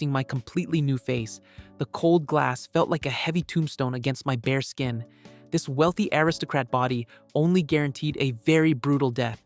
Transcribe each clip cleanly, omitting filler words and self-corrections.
reflecting my completely new face. The cold glass felt like a heavy tombstone against my bare skin. This wealthy aristocrat body only guaranteed a very brutal death.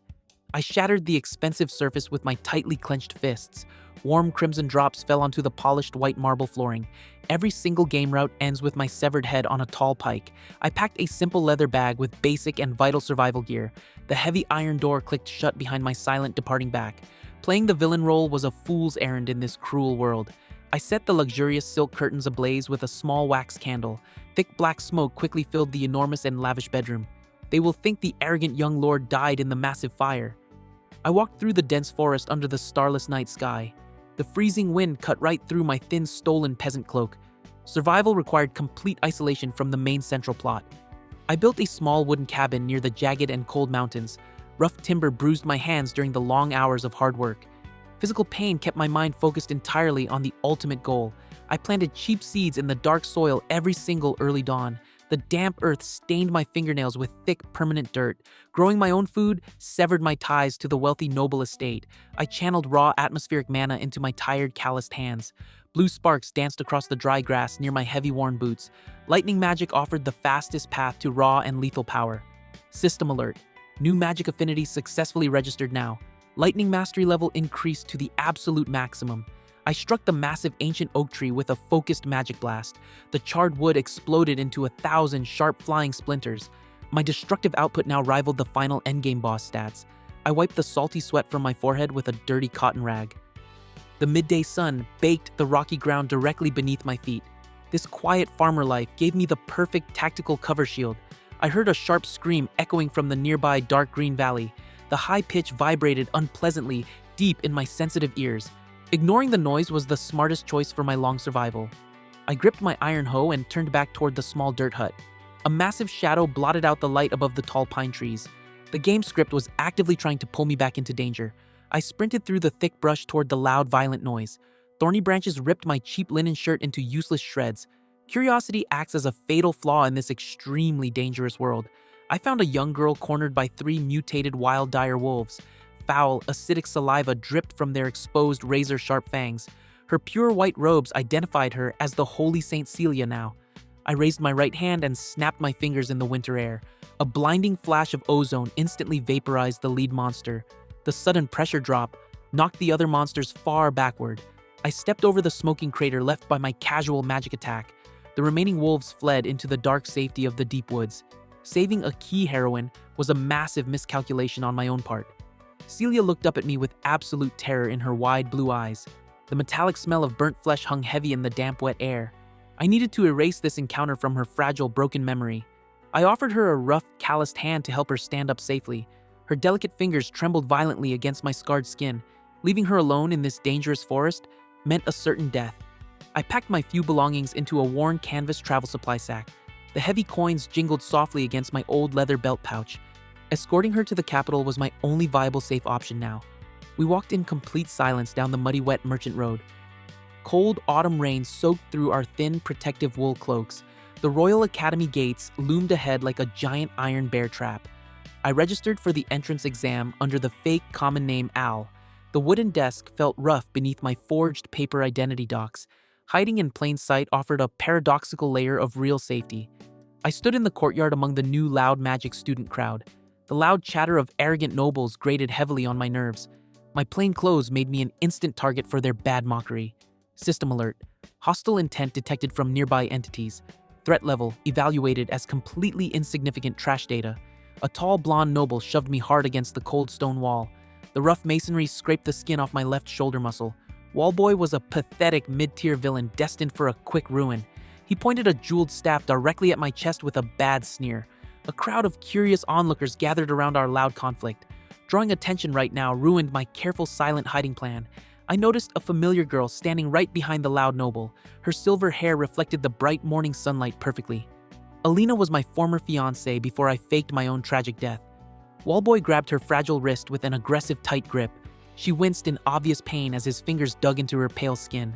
I shattered the expensive surface with my tightly clenched fists. Warm crimson drops fell onto the polished white marble flooring. Every single game route ends with my severed head on a tall pike. I packed a simple leather bag with basic and vital survival gear. The heavy iron door clicked shut behind my silent departing back. Playing the villain role was a fool's errand in this cruel world. I set the luxurious silk curtains ablaze with a small wax candle. Thick black smoke quickly filled the enormous and lavish bedroom. They will think the arrogant young lord died in the massive fire. I walked through the dense forest under the starless night sky. The freezing wind cut right through my thin stolen peasant cloak. Survival required complete isolation from the main central plot. I built a small wooden cabin near the jagged and cold mountains. Rough timber bruised my hands during the long hours of hard work. Physical pain kept my mind focused entirely on the ultimate goal. I planted cheap seeds in the dark soil every single early dawn. The damp earth stained my fingernails with thick, permanent dirt. Growing my own food severed my ties to the wealthy noble estate. I channeled raw atmospheric mana into my tired, calloused hands. Blue sparks danced across the dry grass near my heavy worn boots. Lightning magic offered the fastest path to raw and lethal power. System alert. New magic affinity successfully registered now. Lightning mastery level increased to the absolute maximum. I struck the massive ancient oak tree with a focused magic blast. The charred wood exploded into 1,000 sharp flying splinters. My destructive output now rivaled the final endgame boss stats. I wiped the salty sweat from my forehead with a dirty cotton rag. The midday sun baked the rocky ground directly beneath my feet. This quiet farmer life gave me the perfect tactical cover shield. I heard a sharp scream echoing from the nearby dark green valley. The high pitch vibrated unpleasantly deep in my sensitive ears. Ignoring the noise was the smartest choice for my long survival. I gripped my iron hoe and turned back toward the small dirt hut. A massive shadow blotted out the light above the tall pine trees. The game script was actively trying to pull me back into danger. I sprinted through the thick brush toward the loud, violent noise. Thorny branches ripped my cheap linen shirt into useless shreds. Curiosity acts as a fatal flaw in this extremely dangerous world. I found a young girl cornered by 3 mutated wild dire wolves. Foul, acidic saliva dripped from their exposed razor-sharp fangs. Her pure white robes identified her as the holy Saint Celia now. I raised my right hand and snapped my fingers in the winter air. A blinding flash of ozone instantly vaporized the lead monster. The sudden pressure drop knocked the other monsters far backward. I stepped over the smoking crater left by my casual magic attack. The remaining wolves fled into the dark safety of the deep woods. Saving a key heroine was a massive miscalculation on my own part. Celia looked up at me with absolute terror in her wide blue eyes. The metallic smell of burnt flesh hung heavy in the damp, wet air. I needed to erase this encounter from her fragile, broken memory. I offered her a rough, calloused hand to help her stand up safely. Her delicate fingers trembled violently against my scarred skin. Leaving her alone in this dangerous forest meant a certain death. I packed my few belongings into a worn canvas travel supply sack. The heavy coins jingled softly against my old leather belt pouch. Escorting her to the capital was my only viable safe option now. We walked in complete silence down the muddy, wet merchant road. Cold autumn rain soaked through our thin, protective wool cloaks. The Royal Academy gates loomed ahead like a giant iron bear trap. I registered for the entrance exam under the fake common name Al. The wooden desk felt rough beneath my forged paper identity docs. Hiding in plain sight offered a paradoxical layer of real safety. I stood in the courtyard among the new loud magic student crowd. The loud chatter of arrogant nobles grated heavily on my nerves. My plain clothes made me an instant target for their bad mockery. System alert. Hostile intent detected from nearby entities. Threat level evaluated as completely insignificant trash data. A tall blonde noble shoved me hard against the cold stone wall. The rough masonry scraped the skin off my left shoulder muscle. Wallboy was a pathetic mid-tier villain destined for a quick ruin. He pointed a jeweled staff directly at my chest with a bad sneer. A crowd of curious onlookers gathered around our loud conflict. Drawing attention right now ruined my careful, silent hiding plan. I noticed a familiar girl standing right behind the loud noble. Her silver hair reflected the bright morning sunlight perfectly. Alina was my former fiancée before I faked my own tragic death. Wallboy grabbed her fragile wrist with an aggressive tight grip. She winced in obvious pain as his fingers dug into her pale skin.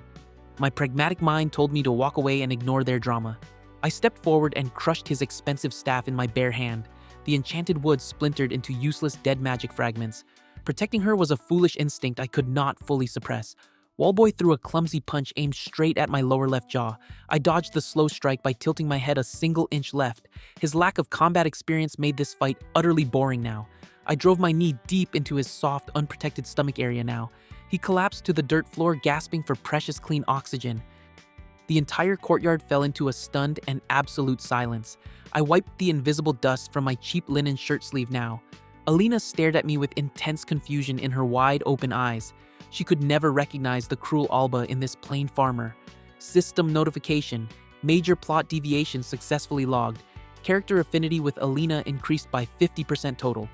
My pragmatic mind told me to walk away and ignore their drama. I stepped forward and crushed his expensive staff in my bare hand. The enchanted wood splintered into useless dead magic fragments. Protecting her was a foolish instinct I could not fully suppress. Wallboy threw a clumsy punch aimed straight at my lower left jaw. I dodged the slow strike by tilting my head a single inch left. His lack of combat experience made this fight utterly boring now. I drove my knee deep into his soft, unprotected stomach area now. He collapsed to the dirt floor, gasping for precious clean oxygen. The entire courtyard fell into a stunned and absolute silence. I wiped the invisible dust from my cheap linen shirt sleeve now. Alina stared at me with intense confusion in her wide open eyes. She could never recognize the cruel Alba in this plain farmer. System notification. Major plot deviation successfully logged. Character affinity with Alina increased by 50% total.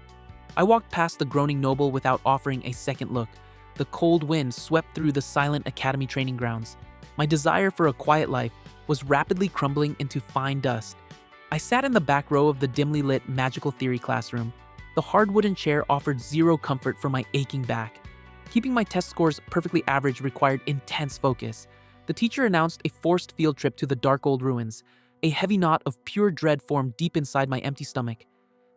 I walked past the groaning noble without offering a second look. The cold wind swept through the silent academy training grounds. My desire for a quiet life was rapidly crumbling into fine dust. I sat in the back row of the dimly lit magical theory classroom. The hard wooden chair offered zero comfort for my aching back. Keeping my test scores perfectly average required intense focus. The teacher announced a forced field trip to the dark old ruins. A heavy knot of pure dread formed deep inside my empty stomach.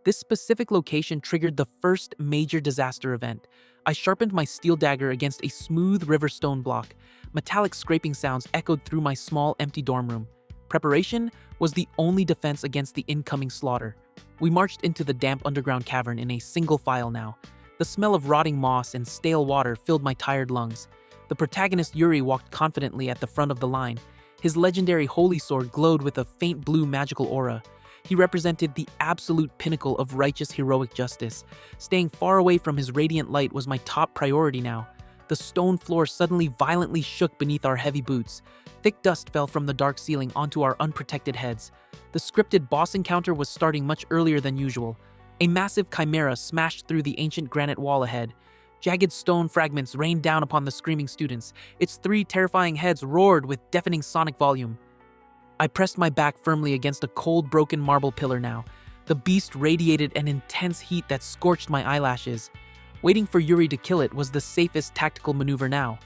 This specific location triggered the first major disaster event. I sharpened my steel dagger against a smooth river stone block. Metallic scraping sounds echoed through my small empty dorm room. Preparation was the only defense against the incoming slaughter. We marched into the damp underground cavern in a single file now. The smell of rotting moss and stale water filled my tired lungs. The protagonist Yuri walked confidently at the front of the line. His legendary holy sword glowed with a faint blue magical aura. He represented the absolute pinnacle of righteous heroic justice. Staying far away from his radiant light was my top priority now. The stone floor suddenly violently shook beneath our heavy boots. Thick dust fell from the dark ceiling onto our unprotected heads. The scripted boss encounter was starting much earlier than usual. A massive chimera smashed through the ancient granite wall ahead. Jagged stone fragments rained down upon the screaming students. Its three terrifying heads roared with deafening sonic volume. I pressed my back firmly against a cold, broken marble pillar now. The beast radiated an intense heat that scorched my eyelashes. Waiting for Yuri to kill it was the safest tactical maneuver now.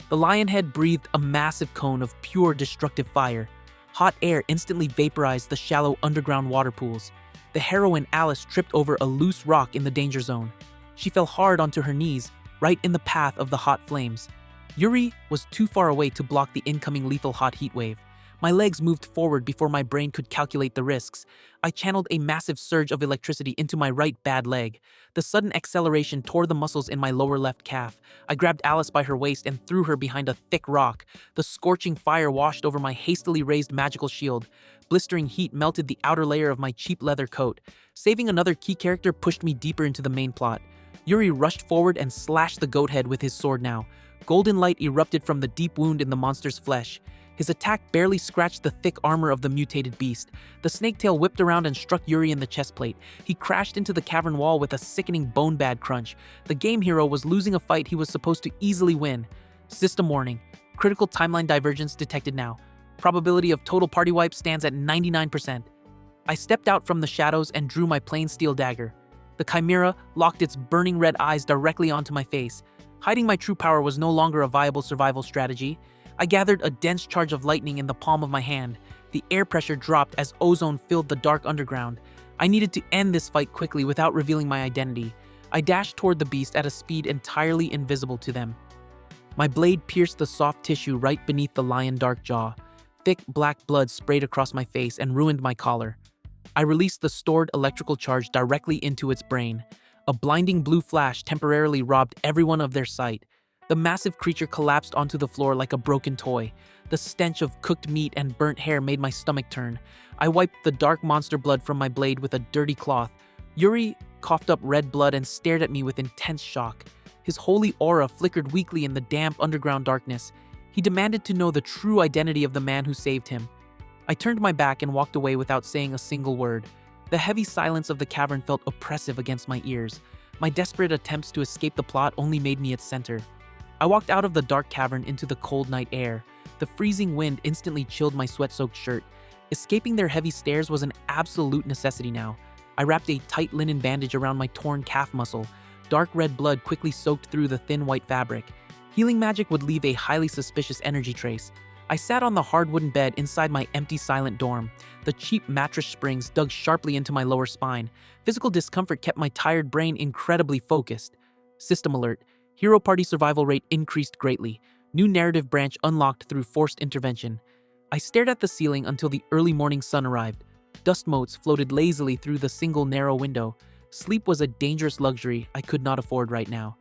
The lion head breathed a massive cone of pure destructive fire. Hot air instantly vaporized the shallow underground water pools. The heroine Alice tripped over a loose rock in the danger zone. She fell hard onto her knees, right in the path of the hot flames. Yuri was too far away to block the incoming lethal hot heat wave. My legs moved forward before my brain could calculate the risks. I channeled a massive surge of electricity into my right bad leg. The sudden acceleration tore the muscles in my lower left calf. I grabbed Alice by her waist and threw her behind a thick rock. The scorching fire washed over my hastily raised magical shield. Blistering heat melted the outer layer of my cheap leather coat. Saving another key character pushed me deeper into the main plot. Yuri rushed forward and slashed the goat head with his sword now. Golden light erupted from the deep wound in the monster's flesh. His attack barely scratched the thick armor of the mutated beast. The snake tail whipped around and struck Yuri in the chest plate. He crashed into the cavern wall with a sickening bone-bad crunch. The game hero was losing a fight he was supposed to easily win. System warning. Critical timeline divergence detected now. Probability of total party wipe stands at 99%. I stepped out from the shadows and drew my plain steel dagger. The chimera locked its burning red eyes directly onto my face. Hiding my true power was no longer a viable survival strategy. I gathered a dense charge of lightning in the palm of my hand. The air pressure dropped as ozone filled the dark underground. I needed to end this fight quickly without revealing my identity. I dashed toward the beast at a speed entirely invisible to them. My blade pierced the soft tissue right beneath the lion dark jaw. Thick black blood sprayed across my face and ruined my collar. I released the stored electrical charge directly into its brain. A blinding blue flash temporarily robbed everyone of their sight. The massive creature collapsed onto the floor like a broken toy. The stench of cooked meat and burnt hair made my stomach turn. I wiped the dark monster blood from my blade with a dirty cloth. Yuri coughed up red blood and stared at me with intense shock. His holy aura flickered weakly in the damp underground darkness. He demanded to know the true identity of the man who saved him. I turned my back and walked away without saying a single word. The heavy silence of the cavern felt oppressive against my ears. My desperate attempts to escape the plot only made me its center. I walked out of the dark cavern into the cold night air. The freezing wind instantly chilled my sweat-soaked shirt. Escaping their heavy stares was an absolute necessity now. I wrapped a tight linen bandage around my torn calf muscle. Dark red blood quickly soaked through the thin white fabric. Healing magic would leave a highly suspicious energy trace. I sat on the hard wooden bed inside my empty, silent dorm. The cheap mattress springs dug sharply into my lower spine. Physical discomfort kept my tired brain incredibly focused. System alert. Hero party survival rate increased greatly. New narrative branch unlocked through forced intervention. I stared at the ceiling until the early morning sun arrived. Dust motes floated lazily through the single narrow window. Sleep was a dangerous luxury I could not afford right now.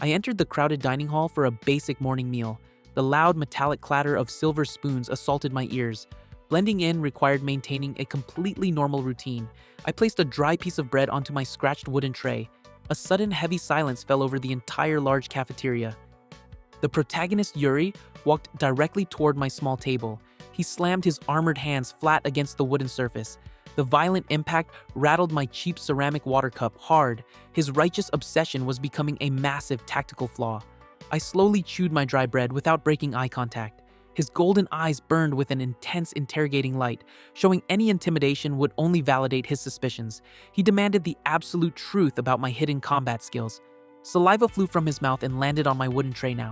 I entered the crowded dining hall for a basic morning meal. The loud metallic clatter of silver spoons assaulted my ears. Blending in required maintaining a completely normal routine. I placed a dry piece of bread onto my scratched wooden tray. A sudden heavy silence fell over the entire large cafeteria. The protagonist, Yuri, walked directly toward my small table. He slammed his armored hands flat against the wooden surface. The violent impact rattled my cheap ceramic water cup hard. His righteous obsession was becoming a massive tactical flaw. I slowly chewed my dry bread without breaking eye contact. His golden eyes burned with an intense interrogating light, showing any intimidation would only validate his suspicions. He demanded the absolute truth about my hidden combat skills. Saliva flew from his mouth and landed on my wooden tray now.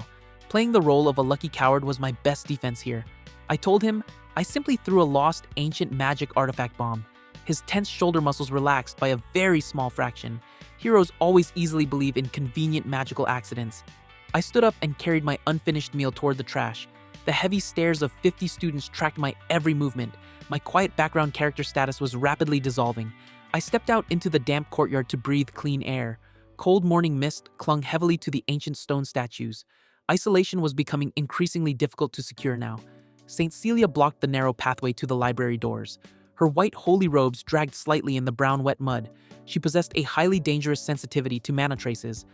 Playing the role of a lucky coward was my best defense here. I told him I simply threw a lost ancient magic artifact bomb. His tense shoulder muscles relaxed by a very small fraction. Heroes always easily believe in convenient magical accidents. I stood up and carried my unfinished meal toward the trash. The heavy stares of 50 students tracked my every movement. My quiet background character status was rapidly dissolving. I stepped out into the damp courtyard to breathe clean air. Cold morning mist clung heavily to the ancient stone statues. Isolation was becoming increasingly difficult to secure now. Saint Celia blocked the narrow pathway to the library doors. Her white holy robes dragged slightly in the brown wet mud. She possessed a highly dangerous sensitivity to mana traces.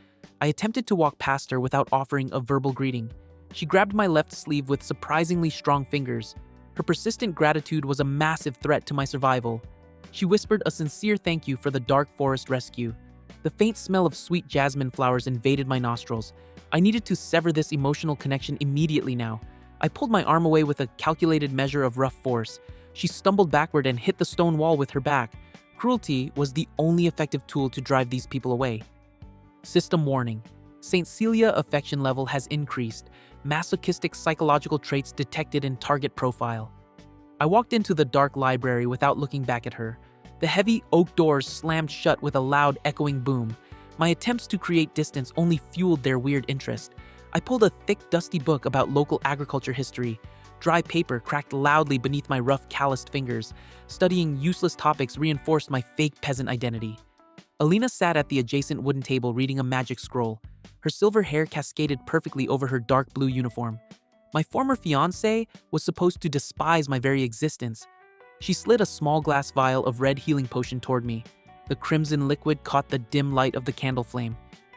I attempted to walk past her without offering a verbal greeting. She grabbed my left sleeve with surprisingly strong fingers. Her persistent gratitude was a massive threat to my survival. She whispered a sincere thank you for the dark forest rescue. The faint smell of sweet jasmine flowers invaded my nostrils. I needed to sever this emotional connection immediately now. I pulled my arm away with a calculated measure of rough force. She stumbled backward and hit the stone wall with her back. Cruelty was the only effective tool to drive these people away. System warning. Saint Celia affection level has increased. Masochistic psychological traits detected in target profile. I walked into the dark library without looking back at her. The heavy oak doors slammed shut with a loud echoing boom. My attempts to create distance only fueled their weird interest. I pulled a thick, dusty book about local agriculture history. Dry paper cracked loudly beneath my rough, calloused fingers. Studying useless topics reinforced my fake peasant identity. Alina sat at the adjacent wooden table reading a magic scroll. Her silver hair cascaded perfectly over her dark blue uniform. My former fiancé was supposed to despise my very existence. She slid a small glass vial of red healing potion toward me. The crimson liquid caught the dim light of the candle flame.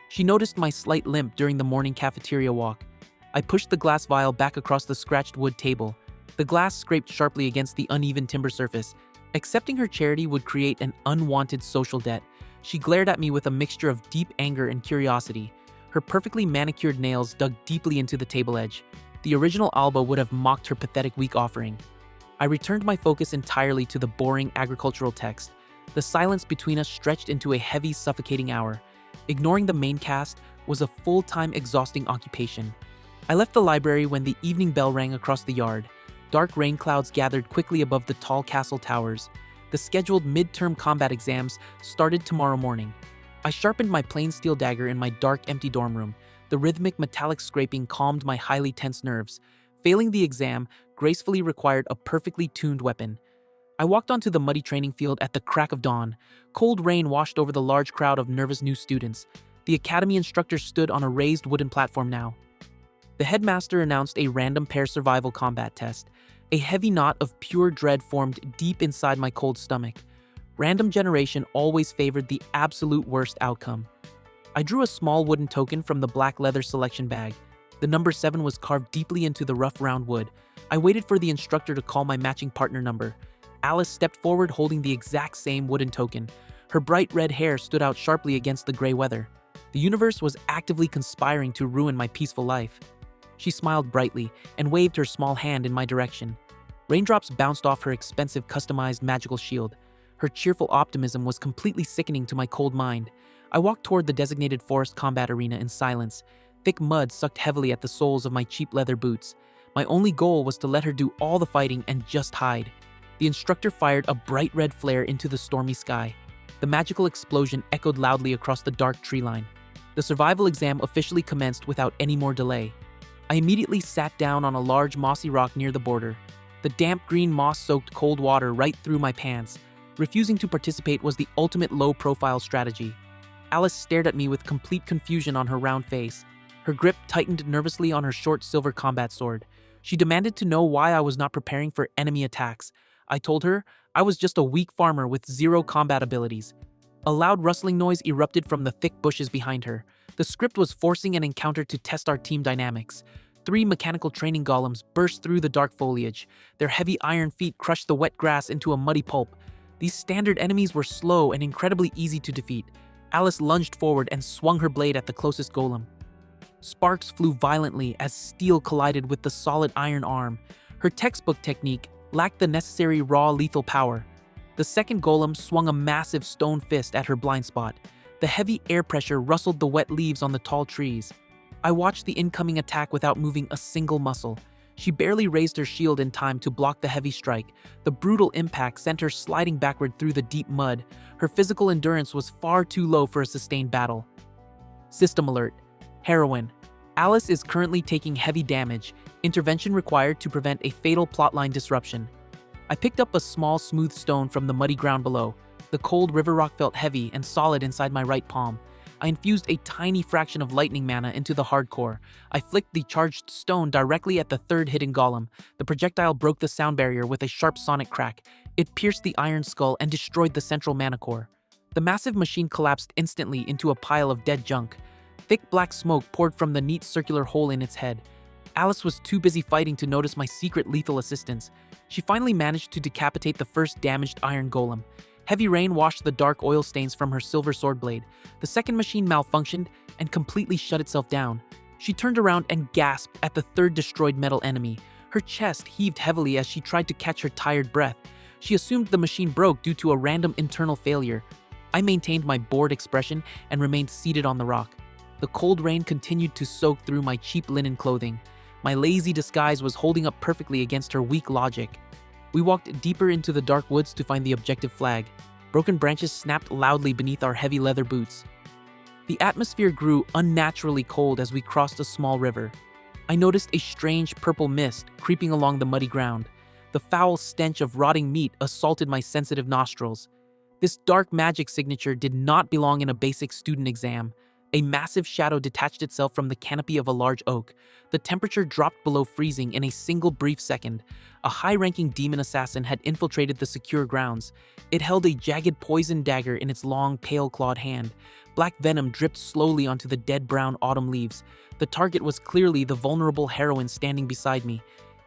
She noticed my slight limp during the morning cafeteria walk. I pushed the glass vial back across the scratched wood table. The glass scraped sharply against the uneven timber surface. Accepting her charity would create an unwanted social debt. She glared at me with a mixture of deep anger and curiosity. Her perfectly manicured nails dug deeply into the table edge. The original Alba would have mocked her pathetic weak offering. I returned my focus entirely to the boring agricultural text. The silence between us stretched into a heavy, suffocating hour. Ignoring the main cast was a full-time, exhausting occupation. I left the library when the evening bell rang across the yard. Dark rain clouds gathered quickly above the tall castle towers. The scheduled midterm combat exams started tomorrow morning. I sharpened my plain steel dagger in my dark, empty dorm room. The rhythmic metallic scraping calmed my highly tense nerves. Failing the exam gracefully required a perfectly tuned weapon. I walked onto the muddy training field at the crack of dawn. Cold rain washed over the large crowd of nervous new students. The academy instructor stood on a raised wooden platform now. The headmaster announced a random pair survival combat test. A heavy knot of pure dread formed deep inside my cold stomach. Random generation always favored the absolute worst outcome. I drew a small wooden token from the black leather selection bag. The number 7 was carved deeply into the rough round wood. I waited for the instructor to call my matching partner number. Alice stepped forward holding the exact same wooden token. Her bright red hair stood out sharply against the gray weather. The universe was actively conspiring to ruin my peaceful life. She smiled brightly and waved her small hand in my direction. Raindrops bounced off her expensive customized magical shield. Her cheerful optimism was completely sickening to my cold mind. I walked toward the designated forest combat arena in silence. Thick mud sucked heavily at the soles of my cheap leather boots. My only goal was to let her do all the fighting and just hide. The instructor fired a bright red flare into the stormy sky. The magical explosion echoed loudly across the dark tree line. The survival exam officially commenced without any more delay. I immediately sat down on a large mossy rock near the border. The damp green moss soaked cold water right through my pants. Refusing to participate was the ultimate low-profile strategy. Alice stared at me with complete confusion on her round face. Her grip tightened nervously on her short silver combat sword. She demanded to know why I was not preparing for enemy attacks. I told her I was just a weak farmer with zero combat abilities. A loud rustling noise erupted from the thick bushes behind her. The script was forcing an encounter to test our team dynamics. 3 mechanical training golems burst through the dark foliage. Their heavy iron feet crushed the wet grass into a muddy pulp. These standard enemies were slow and incredibly easy to defeat. Alice lunged forward and swung her blade at the closest golem. Sparks flew violently as steel collided with the solid iron arm. Her textbook technique lacked the necessary raw lethal power. The second golem swung a massive stone fist at her blind spot. The heavy air pressure rustled the wet leaves on the tall trees. I watched the incoming attack without moving a single muscle. She barely raised her shield in time to block the heavy strike. The brutal impact sent her sliding backward through the deep mud. Her physical endurance was far too low for a sustained battle. System alert. Heroine. Alice is currently taking heavy damage. Intervention required to prevent a fatal plotline disruption. I picked up a small, smooth stone from the muddy ground below. The cold river rock felt heavy and solid inside my right palm. I infused a tiny fraction of lightning mana into the hardcore. I flicked the charged stone directly at the third hidden golem. The projectile broke the sound barrier with a sharp sonic crack. It pierced the iron skull and destroyed the central mana core. The massive machine collapsed instantly into a pile of dead junk. Thick black smoke poured from the neat circular hole in its head. Alice was too busy fighting to notice my secret lethal assistance. She finally managed to decapitate the first damaged iron golem. Heavy rain washed the dark oil stains from her silver sword blade. The second machine malfunctioned and completely shut itself down. She turned around and gasped at the third destroyed metal enemy. Her chest heaved heavily as she tried to catch her tired breath. She assumed the machine broke due to a random internal failure. I maintained my bored expression and remained seated on the rock. The cold rain continued to soak through my cheap linen clothing. My lazy disguise was holding up perfectly against her weak logic. We walked deeper into the dark woods to find the objective flag. Broken branches snapped loudly beneath our heavy leather boots. The atmosphere grew unnaturally cold as we crossed a small river. I noticed a strange purple mist creeping along the muddy ground. The foul stench of rotting meat assaulted my sensitive nostrils. This dark magic signature did not belong in a basic student exam. A massive shadow detached itself from the canopy of a large oak. The temperature dropped below freezing in a single brief second. A high-ranking demon assassin had infiltrated the secure grounds. It held a jagged poison dagger in its long, pale-clawed hand. Black venom dripped slowly onto the dead brown autumn leaves. The target was clearly the vulnerable heroine standing beside me.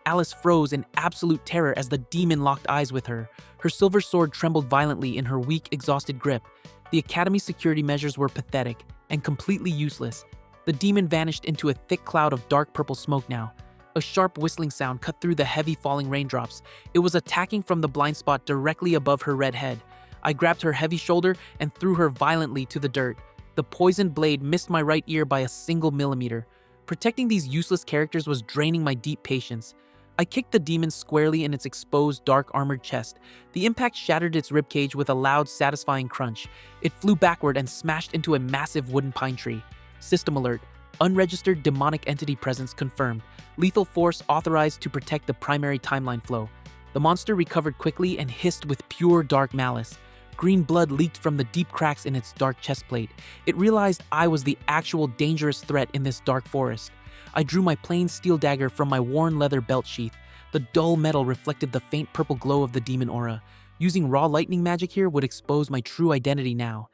Alice froze in absolute terror as the demon locked eyes with her. Her silver sword trembled violently in her weak, exhausted grip. The Academy's security measures were pathetic and completely useless. The demon vanished into a thick cloud of dark purple smoke now. A sharp whistling sound cut through the heavy falling raindrops. It was attacking from the blind spot directly above her red head. I grabbed her heavy shoulder and threw her violently to the dirt. The poisoned blade missed my right ear by a single millimeter. Protecting these useless characters was draining my deep patience. I kicked the demon squarely in its exposed, dark armored chest. The impact shattered its ribcage with a loud, satisfying crunch. It flew backward and smashed into a massive wooden pine tree. System alert. Unregistered demonic entity presence confirmed. Lethal force authorized to protect the primary timeline flow. The monster recovered quickly and hissed with pure dark malice. Green blood leaked from the deep cracks in its dark chest plate. It realized I was the actual dangerous threat in this dark forest. I drew my plain steel dagger from my worn leather belt sheath. The dull metal reflected the faint purple glow of the demon aura. Using raw lightning magic here would expose my true identity now.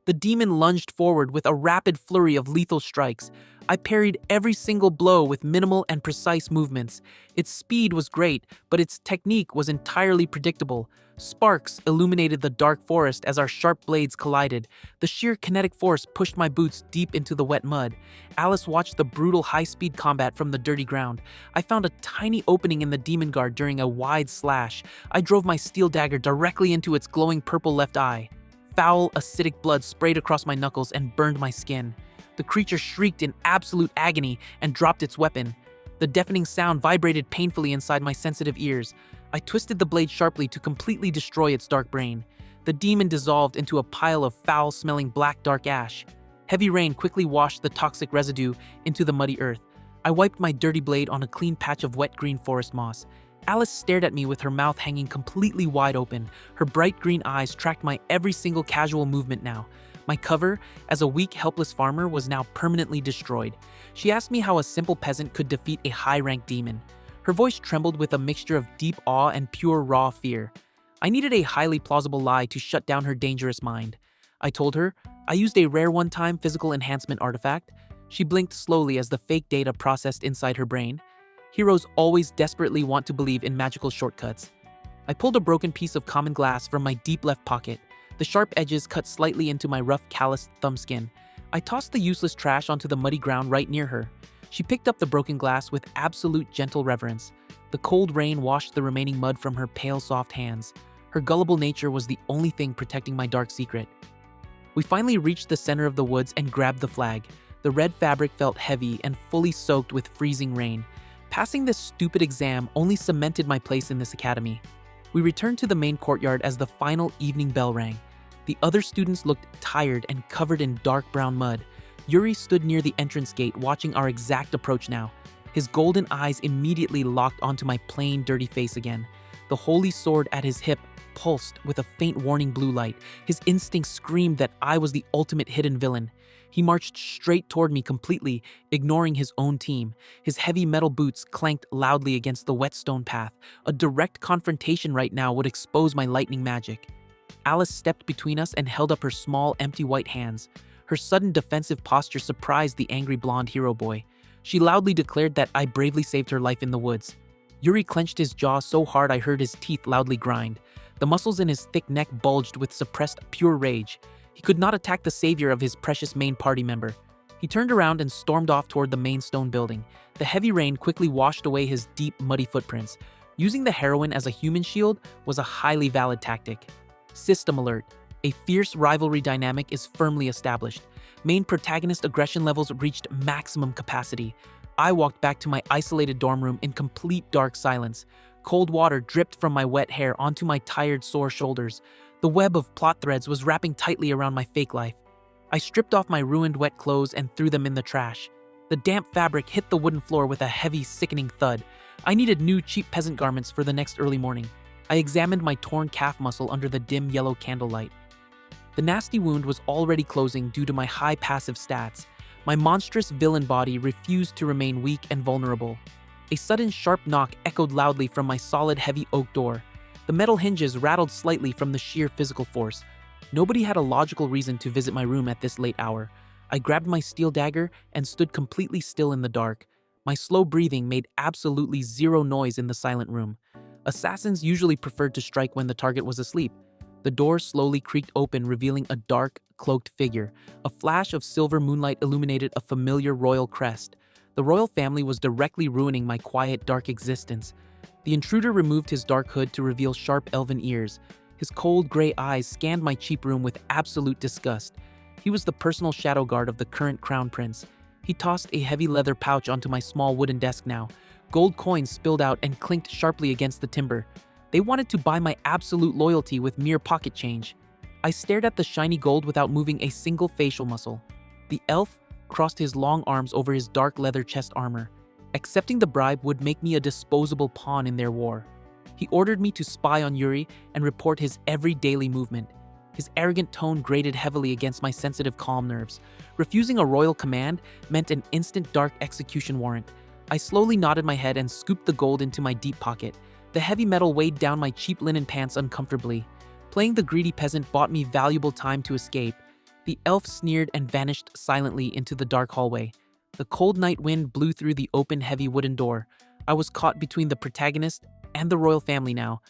The demon lunged forward with a rapid flurry of lethal strikes. I parried every single blow with minimal and precise movements. Its speed was great, but its technique was entirely predictable. Sparks illuminated the dark forest as our sharp blades collided. The sheer kinetic force pushed my boots deep into the wet mud. Alice watched the brutal high-speed combat from the dirty ground. I found a tiny opening in the demon guard during a wide slash. I drove my steel dagger directly into its glowing purple left eye. Foul, acidic blood sprayed across my knuckles and burned my skin. The creature shrieked in absolute agony and dropped its weapon. The deafening sound vibrated painfully inside my sensitive ears. I twisted the blade sharply to completely destroy its dark brain. The demon dissolved into a pile of foul-smelling black dark ash. Heavy rain quickly washed the toxic residue into the muddy earth. I wiped my dirty blade on a clean patch of wet green forest moss. Alice stared at me with her mouth hanging completely wide open. Her bright green eyes tracked my every single casual movement now. My cover, as a weak, helpless farmer, was now permanently destroyed. She asked me how a simple peasant could defeat a high-ranked demon. Her voice trembled with a mixture of deep awe and pure raw fear. I needed a highly plausible lie to shut down her dangerous mind. I told her, I used a rare one-time physical enhancement artifact. She blinked slowly as the fake data processed inside her brain. Heroes always desperately want to believe in magical shortcuts. I pulled a broken piece of common glass from my deep left pocket. The sharp edges cut slightly into my rough, calloused thumb skin. I tossed the useless trash onto the muddy ground right near her. She picked up the broken glass with absolute gentle reverence. The cold rain washed the remaining mud from her pale, soft hands. Her gullible nature was the only thing protecting my dark secret. We finally reached the center of the woods and grabbed the flag. The red fabric felt heavy and fully soaked with freezing rain. Passing this stupid exam only cemented my place in this academy. We returned to the main courtyard as the final evening bell rang. The other students looked tired and covered in dark brown mud. Yuri stood near the entrance gate watching our exact approach now. His golden eyes immediately locked onto my plain, dirty face again. The holy sword at his hip pulsed with a faint warning blue light. His instincts screamed that I was the ultimate hidden villain. He marched straight toward me completely, ignoring his own team. His heavy metal boots clanked loudly against the wet stone path. A direct confrontation right now would expose my lightning magic. Alice stepped between us and held up her small, empty white hands. Her sudden defensive posture surprised the angry blonde hero boy. She loudly declared that I bravely saved her life in the woods. Yuri clenched his jaw so hard I heard his teeth loudly grind. The muscles in his thick neck bulged with suppressed, pure rage. He could not attack the savior of his precious main party member. He turned around and stormed off toward the main stone building. The heavy rain quickly washed away his deep, muddy footprints. Using the heroine as a human shield was a highly valid tactic. System alert. A fierce rivalry dynamic is firmly established. Main protagonist aggression levels reached maximum capacity. I walked back to my isolated dorm room in complete dark silence. Cold water dripped from my wet hair onto my tired, sore shoulders. The web of plot threads was wrapping tightly around my fake life. I stripped off my ruined wet clothes and threw them in the trash. The damp fabric hit the wooden floor with a heavy, sickening thud. I needed new, cheap peasant garments for the next early morning. I examined my torn calf muscle under the dim yellow candlelight. The nasty wound was already closing due to my high passive stats. My monstrous villain body refused to remain weak and vulnerable. A sudden sharp knock echoed loudly from my solid, heavy oak door. The metal hinges rattled slightly from the sheer physical force. Nobody had a logical reason to visit my room at this late hour. I grabbed my steel dagger and stood completely still in the dark. My slow breathing made absolutely zero noise in the silent room. Assassins usually preferred to strike when the target was asleep. The door slowly creaked open, revealing a dark, cloaked figure. A flash of silver moonlight illuminated a familiar royal crest. The royal family was directly ruining my quiet, dark existence. The intruder removed his dark hood to reveal sharp elven ears. His cold gray eyes scanned my cheap room with absolute disgust. He was the personal shadow guard of the current crown prince. He tossed a heavy leather pouch onto my small wooden desk now. Gold coins spilled out and clinked sharply against the timber. They wanted to buy my absolute loyalty with mere pocket change. I stared at the shiny gold without moving a single facial muscle. The elf crossed his long arms over his dark leather chest armor. Accepting the bribe would make me a disposable pawn in their war. He ordered me to spy on Yuri and report his every daily movement. His arrogant tone grated heavily against my sensitive, calm nerves. Refusing a royal command meant an instant dark execution warrant. I slowly nodded my head and scooped the gold into my deep pocket. The heavy metal weighed down my cheap linen pants uncomfortably. Playing the greedy peasant bought me valuable time to escape. The elf sneered and vanished silently into the dark hallway. The cold night wind blew through the open, heavy wooden door. I was caught between the protagonist and the royal family now.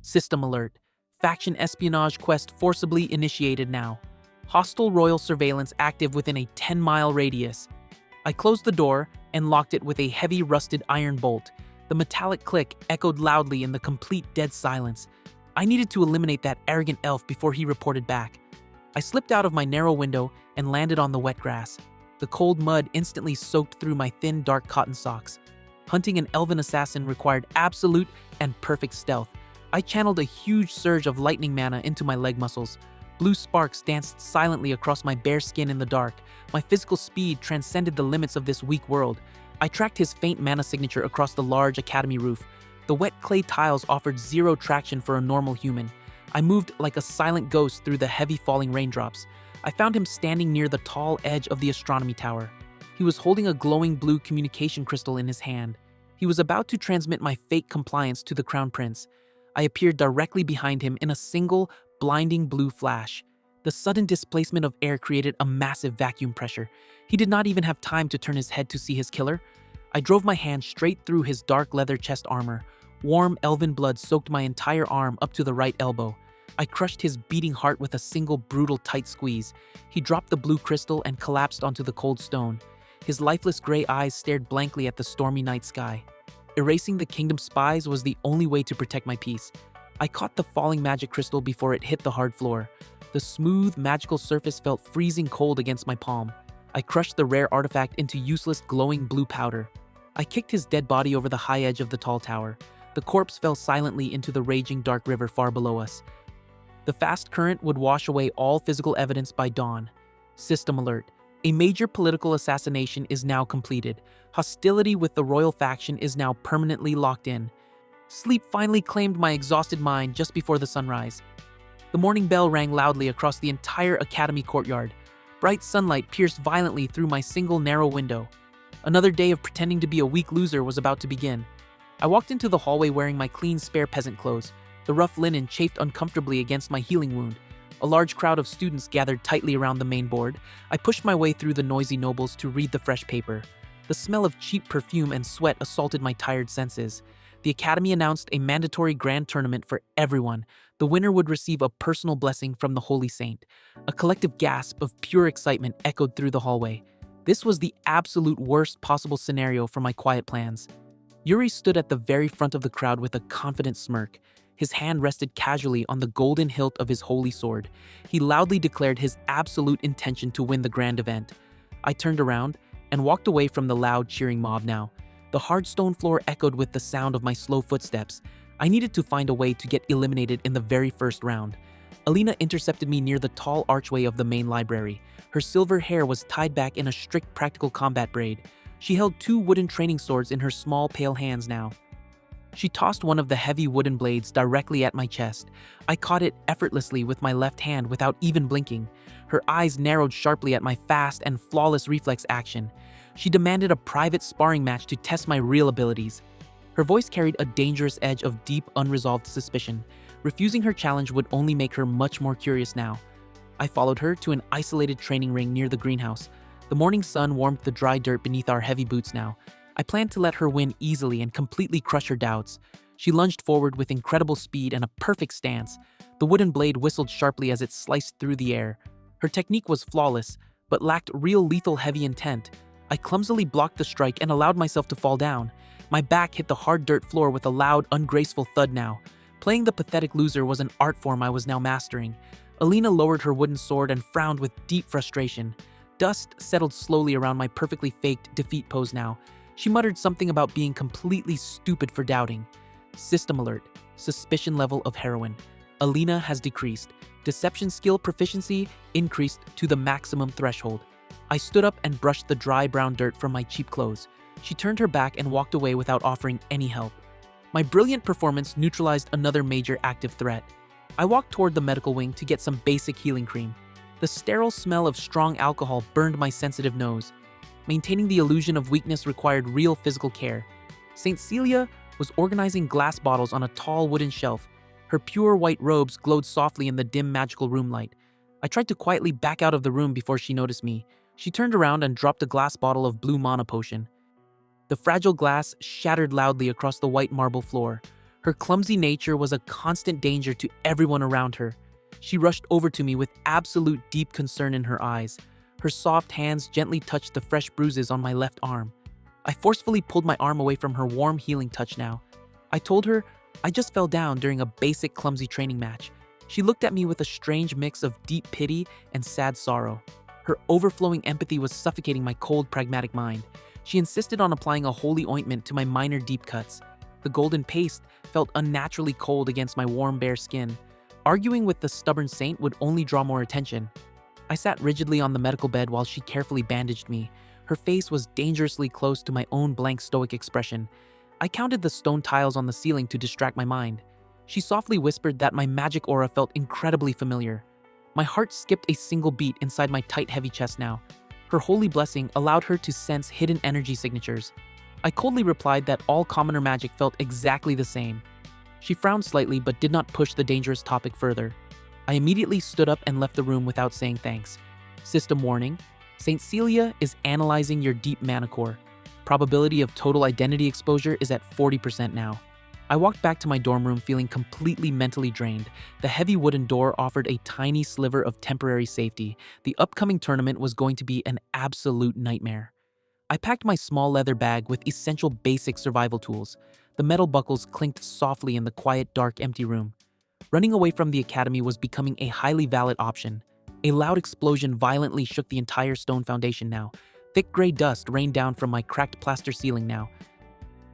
System alert. Faction espionage quest forcibly initiated now. Hostile royal surveillance active within a 10-mile radius. I closed the door and locked it with a heavy rusted iron bolt. The metallic click echoed loudly in the complete dead silence. I needed to eliminate that arrogant elf before he reported back. I slipped out of my narrow window and landed on the wet grass. The cold mud instantly soaked through my thin, dark cotton socks. Hunting an elven assassin required absolute and perfect stealth. I channeled a huge surge of lightning mana into my leg muscles. Blue sparks danced silently across my bare skin in the dark. My physical speed transcended the limits of this weak world. I tracked his faint mana signature across the large academy roof. The wet clay tiles offered zero traction for a normal human. I moved like a silent ghost through the heavy falling raindrops. I found him standing near the tall edge of the astronomy tower. He was holding a glowing blue communication crystal in his hand. He was about to transmit my fake compliance to the Crown Prince. I appeared directly behind him in a single, blinding blue flash. The sudden displacement of air created a massive vacuum pressure. He did not even have time to turn his head to see his killer. I drove my hand straight through his dark leather chest armor. Warm elven blood soaked my entire arm up to the right elbow. I crushed his beating heart with a single brutal tight squeeze. He dropped the blue crystal and collapsed onto the cold stone. His lifeless gray eyes stared blankly at the stormy night sky. Erasing the kingdom's spies was the only way to protect my peace. I caught the falling magic crystal before it hit the hard floor. The smooth, magical surface felt freezing cold against my palm. I crushed the rare artifact into useless, glowing blue powder. I kicked his dead body over the high edge of the tall tower. The corpse fell silently into the raging dark river far below us. The fast current would wash away all physical evidence by dawn. System alert. A major political assassination is now completed. Hostility with the royal faction is now permanently locked in. Sleep finally claimed my exhausted mind just before the sunrise. The morning bell rang loudly across the entire academy courtyard. Bright sunlight pierced violently through my single narrow window. Another day of pretending to be a weak loser was about to begin. I walked into the hallway wearing my clean, spare peasant clothes. The rough linen chafed uncomfortably against my healing wound. A large crowd of students gathered tightly around the main board. I pushed my way through the noisy nobles to read the fresh paper. The smell of cheap perfume and sweat assaulted my tired senses. The academy announced a mandatory grand tournament for everyone. The winner would receive a personal blessing from the holy saint. A collective gasp of pure excitement echoed through the hallway. This was the absolute worst possible scenario for my quiet plans. Yuri stood at the very front of the crowd with a confident smirk. His hand rested casually on the golden hilt of his holy sword. He loudly declared his absolute intention to win the grand event. I turned around and walked away from the loud cheering mob now. The hard stone floor echoed with the sound of my slow footsteps. I needed to find a way to get eliminated in the very first round. Alina intercepted me near the tall archway of the main library. Her silver hair was tied back in a strict practical combat braid. She held 2 wooden training swords in her small, pale hands now. She tossed one of the heavy wooden blades directly at my chest. I caught it effortlessly with my left hand without even blinking. Her eyes narrowed sharply at my fast and flawless reflex action. She demanded a private sparring match to test my real abilities. Her voice carried a dangerous edge of deep, unresolved suspicion. Refusing her challenge would only make her much more curious now. I followed her to an isolated training ring near the greenhouse. The morning sun warmed the dry dirt beneath our heavy boots now. I planned to let her win easily and completely crush her doubts. She lunged forward with incredible speed and a perfect stance. The wooden blade whistled sharply as it sliced through the air. Her technique was flawless, but lacked real lethal heavy intent. I clumsily blocked the strike and allowed myself to fall down. My back hit the hard dirt floor with a loud, ungraceful thud now. Playing the pathetic loser was an art form I was now mastering. Alina lowered her wooden sword and frowned with deep frustration. Dust settled slowly around my perfectly faked defeat pose now. She muttered something about being completely stupid for doubting. System alert. Suspicion level of heroin. Alina has decreased. Deception skill proficiency increased to the maximum threshold. I stood up and brushed the dry brown dirt from my cheap clothes. She turned her back and walked away without offering any help. My brilliant performance neutralized another major active threat. I walked toward the medical wing to get some basic healing cream. The sterile smell of strong alcohol burned my sensitive nose. Maintaining the illusion of weakness required real physical care. Saint Celia was organizing glass bottles on a tall wooden shelf. Her pure white robes glowed softly in the dim magical room light. I tried to quietly back out of the room before she noticed me. She turned around and dropped a glass bottle of blue mana potion. The fragile glass shattered loudly across the white marble floor. Her clumsy nature was a constant danger to everyone around her. She rushed over to me with absolute deep concern in her eyes. Her soft hands gently touched the fresh bruises on my left arm. I forcefully pulled my arm away from her warm healing touch now. I told her I just fell down during a basic clumsy training match. She looked at me with a strange mix of deep pity and sad sorrow. Her overflowing empathy was suffocating my cold, pragmatic mind. She insisted on applying a holy ointment to my minor deep cuts. The golden paste felt unnaturally cold against my warm, bare skin. Arguing with the stubborn saint would only draw more attention. I sat rigidly on the medical bed while she carefully bandaged me. Her face was dangerously close to my own blank stoic expression. I counted the stone tiles on the ceiling to distract my mind. She softly whispered that my magic aura felt incredibly familiar. My heart skipped a single beat inside my tight, heavy chest now. Her holy blessing allowed her to sense hidden energy signatures. I coldly replied that all commoner magic felt exactly the same. She frowned slightly but did not push the dangerous topic further. I immediately stood up and left the room without saying thanks. System warning: Saint Celia is analyzing your deep mana core. Probability of total identity exposure is at 40% now. I walked back to my dorm room feeling completely mentally drained. The heavy wooden door offered a tiny sliver of temporary safety. The upcoming tournament was going to be an absolute nightmare. I packed my small leather bag with essential basic survival tools. The metal buckles clinked softly in the quiet, dark, empty room. Running away from the academy was becoming a highly valid option. A loud explosion violently shook the entire stone foundation now. Thick gray dust rained down from my cracked plaster ceiling now.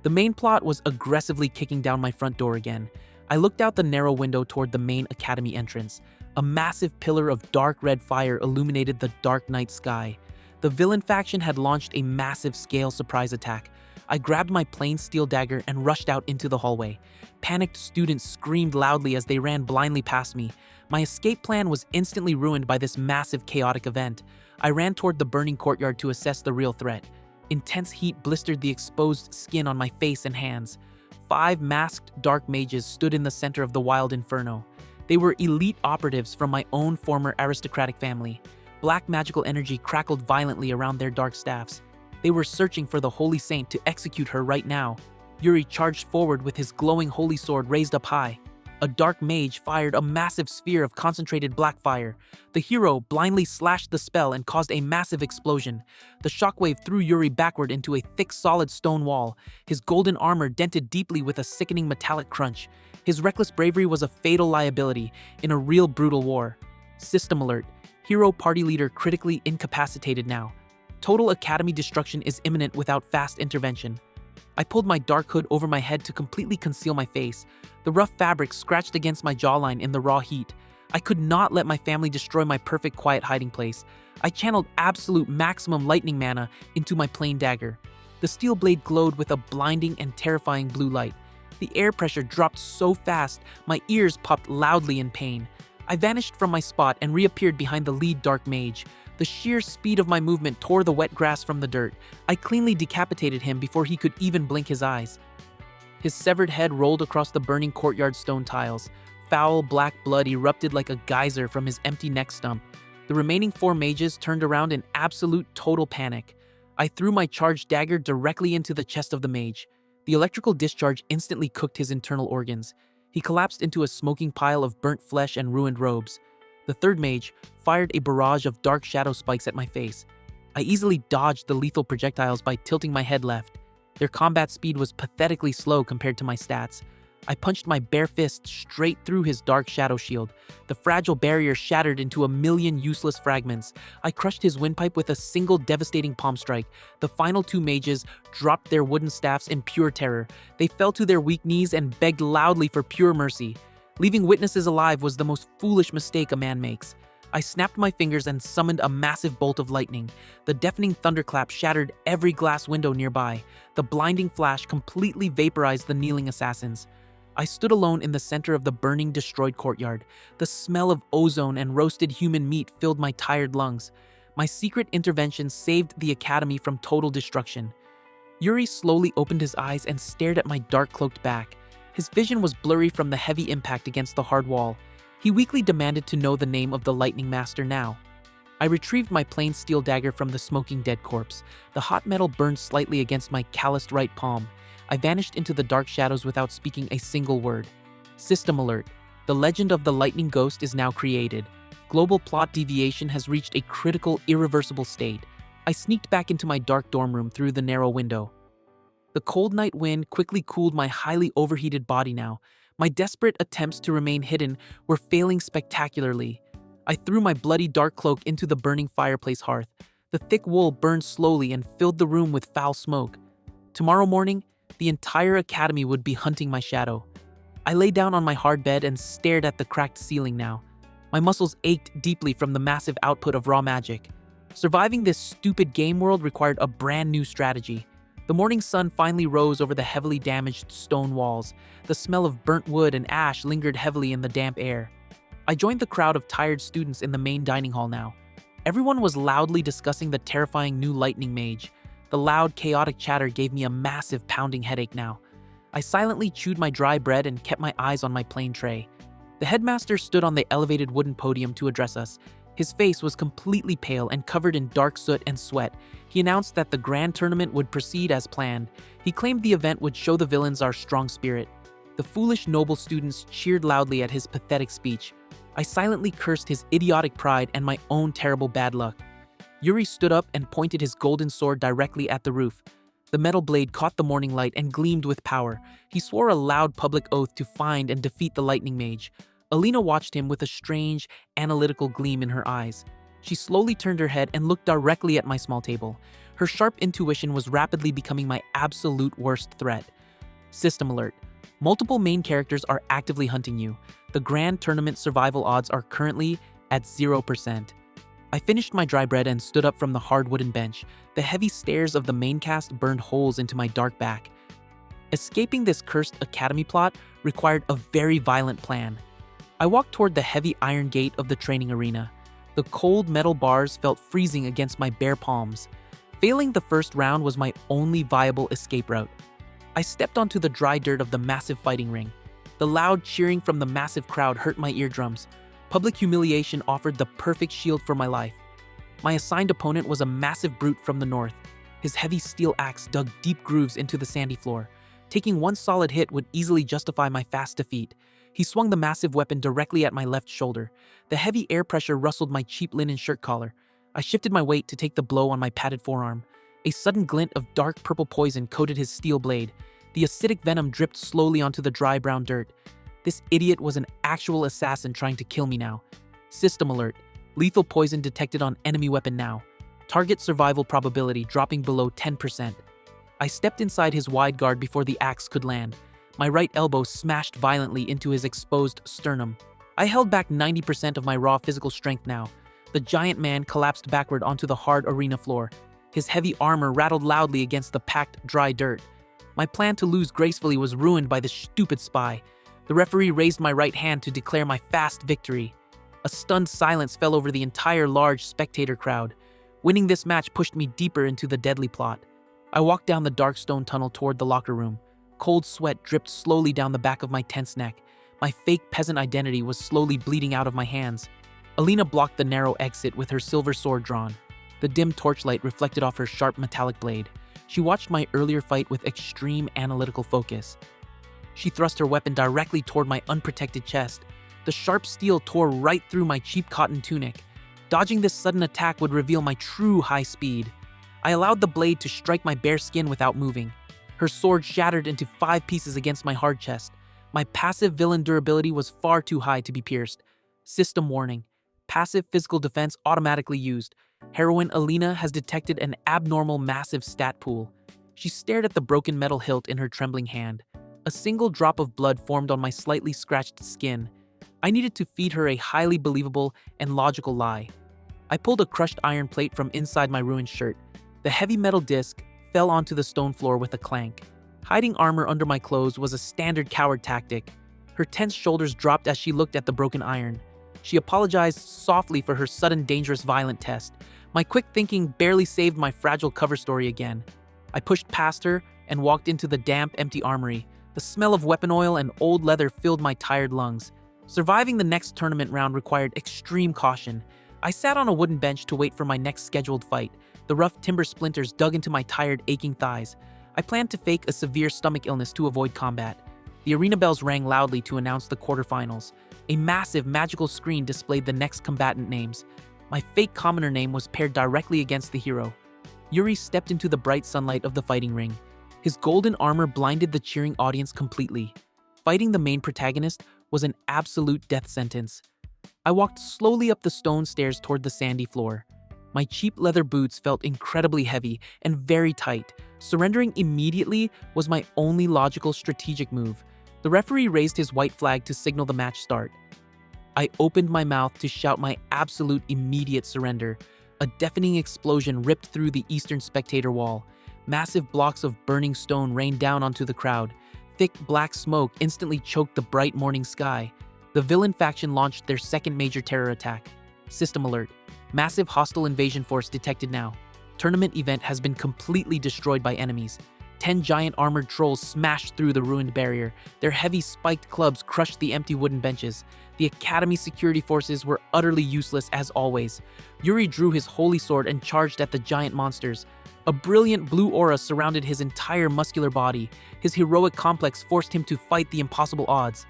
The main plot was aggressively kicking down my front door again. I looked out the narrow window toward the main academy entrance. A massive pillar of dark red fire illuminated the dark night sky. The villain faction had launched a massive scale surprise attack. I grabbed my plain steel dagger and rushed out into the hallway. Panicked students screamed loudly as they ran blindly past me. My escape plan was instantly ruined by this massive chaotic event. I ran toward the burning courtyard to assess the real threat. Intense heat blistered the exposed skin on my face and hands. 5 masked dark mages stood in the center of the wild inferno. They were elite operatives from my own former aristocratic family. Black magical energy crackled violently around their dark staffs. They were searching for the holy saint to execute her right now. Yuri charged forward with his glowing holy sword raised up high. A dark mage fired a massive sphere of concentrated black fire. The hero blindly slashed the spell and caused a massive explosion. The shockwave threw Yuri backward into a thick, solid stone wall. His golden armor dented deeply with a sickening metallic crunch. His reckless bravery was a fatal liability in a real brutal war. System alert: hero party leader critically incapacitated now. Total academy destruction is imminent without fast intervention. I pulled my dark hood over my head to completely conceal my face. The rough fabric scratched against my jawline in the raw heat. I could not let my family destroy my perfect quiet hiding place. I channeled absolute maximum lightning mana into my plain dagger. The steel blade glowed with a blinding and terrifying blue light. The air pressure dropped so fast, my ears popped loudly in pain. I vanished from my spot and reappeared behind the lead dark mage. The sheer speed of my movement tore the wet grass from the dirt. I cleanly decapitated him before he could even blink his eyes. His severed head rolled across the burning courtyard stone tiles. Foul black blood erupted like a geyser from his empty neck stump. The remaining 4 mages turned around in absolute total panic. I threw my charged dagger directly into the chest of the mage. The electrical discharge instantly cooked his internal organs. He collapsed into a smoking pile of burnt flesh and ruined robes. The 3rd mage fired a barrage of dark shadow spikes at my face. I easily dodged the lethal projectiles by tilting my head left. Their combat speed was pathetically slow compared to my stats. I punched my bare fist straight through his dark shadow shield. The fragile barrier shattered into a million useless fragments. I crushed his windpipe with a single devastating palm strike. The final 2 mages dropped their wooden staffs in pure terror. They fell to their weak knees and begged loudly for pure mercy. Leaving witnesses alive was the most foolish mistake a man makes. I snapped my fingers and summoned a massive bolt of lightning. The deafening thunderclap shattered every glass window nearby. The blinding flash completely vaporized the kneeling assassins. I stood alone in the center of the burning, destroyed courtyard. The smell of ozone and roasted human meat filled my tired lungs. My secret intervention saved the academy from total destruction. Yuri slowly opened his eyes and stared at my dark-cloaked back. His vision was blurry from the heavy impact against the hard wall. He weakly demanded to know the name of the Lightning Master now. I retrieved my plain steel dagger from the smoking dead corpse. The hot metal burned slightly against my calloused right palm. I vanished into the dark shadows without speaking a single word. System alert: the legend of the Lightning Ghost is now created. Global plot deviation has reached a critical, irreversible state. I sneaked back into my dark dorm room through the narrow window. The cold night wind quickly cooled my highly overheated body now. My desperate attempts to remain hidden were failing spectacularly. I threw my bloody dark cloak into the burning fireplace hearth. The thick wool burned slowly and filled the room with foul smoke. Tomorrow morning, the entire academy would be hunting my shadow. I lay down on my hard bed and stared at the cracked ceiling now. My muscles ached deeply from the massive output of raw magic. Surviving this stupid game world required a brand new strategy. The morning sun finally rose over the heavily damaged stone walls. The smell of burnt wood and ash lingered heavily in the damp air. I joined the crowd of tired students in the main dining hall now. Everyone was loudly discussing the terrifying new lightning mage. The loud, chaotic chatter gave me a massive pounding headache now. I silently chewed my dry bread and kept my eyes on my plain tray. The headmaster stood on the elevated wooden podium to address us. His face was completely pale and covered in dark soot and sweat. He announced that the grand tournament would proceed as planned. He claimed the event would show the villains our strong spirit. The foolish noble students cheered loudly at his pathetic speech. I silently cursed his idiotic pride and my own terrible bad luck. Yuri stood up and pointed his golden sword directly at the roof. The metal blade caught the morning light and gleamed with power. He swore a loud public oath to find and defeat the lightning mage. Alina watched him with a strange, analytical gleam in her eyes. She slowly turned her head and looked directly at my small table. Her sharp intuition was rapidly becoming my absolute worst threat. System alert. Multiple main characters are actively hunting you. The grand tournament survival odds are currently at 0%. I finished my dry bread and stood up from the hard wooden bench. The heavy stairs of the main cast burned holes into my dark back. Escaping this cursed academy plot required a very violent plan. I walked toward the heavy iron gate of the training arena. The cold metal bars felt freezing against my bare palms. Failing the first round was my only viable escape route. I stepped onto the dry dirt of the massive fighting ring. The loud cheering from the massive crowd hurt my eardrums. Public humiliation offered the perfect shield for my life. My assigned opponent was a massive brute from the north. His heavy steel axe dug deep grooves into the sandy floor. Taking one solid hit would easily justify my fast defeat. He swung the massive weapon directly at my left shoulder. The heavy air pressure rustled my cheap linen shirt collar. I shifted my weight to take the blow on my padded forearm. A sudden glint of dark purple poison coated his steel blade. The acidic venom dripped slowly onto the dry brown dirt. This idiot was an actual assassin trying to kill me now. System alert. Lethal poison detected on enemy weapon now. Target survival probability dropping below 10%. I stepped inside his wide guard before the axe could land. My right elbow smashed violently into his exposed sternum. I held back 90% of my raw physical strength now. The giant man collapsed backward onto the hard arena floor. His heavy armor rattled loudly against the packed, dry dirt. My plan to lose gracefully was ruined by this stupid spy. The referee raised my right hand to declare my fast victory. A stunned silence fell over the entire large spectator crowd. Winning this match pushed me deeper into the deadly plot. I walked down the dark stone tunnel toward the locker room. Cold sweat dripped slowly down the back of my tense neck. My fake peasant identity was slowly bleeding out of my hands. Alina blocked the narrow exit with her silver sword drawn. The dim torchlight reflected off her sharp metallic blade. She watched my earlier fight with extreme analytical focus. She thrust her weapon directly toward my unprotected chest. The sharp steel tore right through my cheap cotton tunic. Dodging this sudden attack would reveal my true high speed. I allowed the blade to strike my bare skin without moving. Her sword shattered into 5 pieces against my hard chest. My passive villain durability was far too high to be pierced. System warning. Passive physical defense automatically used. Heroine Alina has detected an abnormal massive stat pool. She stared at the broken metal hilt in her trembling hand. A single drop of blood formed on my slightly scratched skin. I needed to feed her a highly believable and logical lie. I pulled a crushed iron plate from inside my ruined shirt. The heavy metal disc fell onto the stone floor with a clank. Hiding armor under my clothes was a standard coward tactic. Her tense shoulders dropped as she looked at the broken iron. She apologized softly for her sudden, dangerous, violent test. My quick thinking barely saved my fragile cover story again. I pushed past her and walked into the damp, empty armory. The smell of weapon oil and old leather filled my tired lungs. Surviving the next tournament round required extreme caution. I sat on a wooden bench to wait for my next scheduled fight. The rough timber splinters dug into my tired, aching thighs. I planned to fake a severe stomach illness to avoid combat. The arena bells rang loudly to announce the quarterfinals. A massive, magical screen displayed the next combatant names. My fake commoner name was paired directly against the hero. Yuri stepped into the bright sunlight of the fighting ring. His golden armor blinded the cheering audience completely. Fighting the main protagonist was an absolute death sentence. I walked slowly up the stone stairs toward the sandy floor. My cheap leather boots felt incredibly heavy and very tight. Surrendering immediately was my only logical strategic move. The referee raised his white flag to signal the match start. I opened my mouth to shout my absolute immediate surrender. A deafening explosion ripped through the eastern spectator wall. Massive blocks of burning stone rained down onto the crowd. Thick black smoke instantly choked the bright morning sky. The villain faction launched their second major terror attack. System alert. Massive hostile invasion force detected now. Tournament event has been completely destroyed by enemies. 10 giant armored trolls smashed through the ruined barrier. Their heavy spiked clubs crushed the empty wooden benches. The Academy security forces were utterly useless as always. Yuri drew his holy sword and charged at the giant monsters. A brilliant blue aura surrounded his entire muscular body. His heroic complex forced him to fight the impossible odds.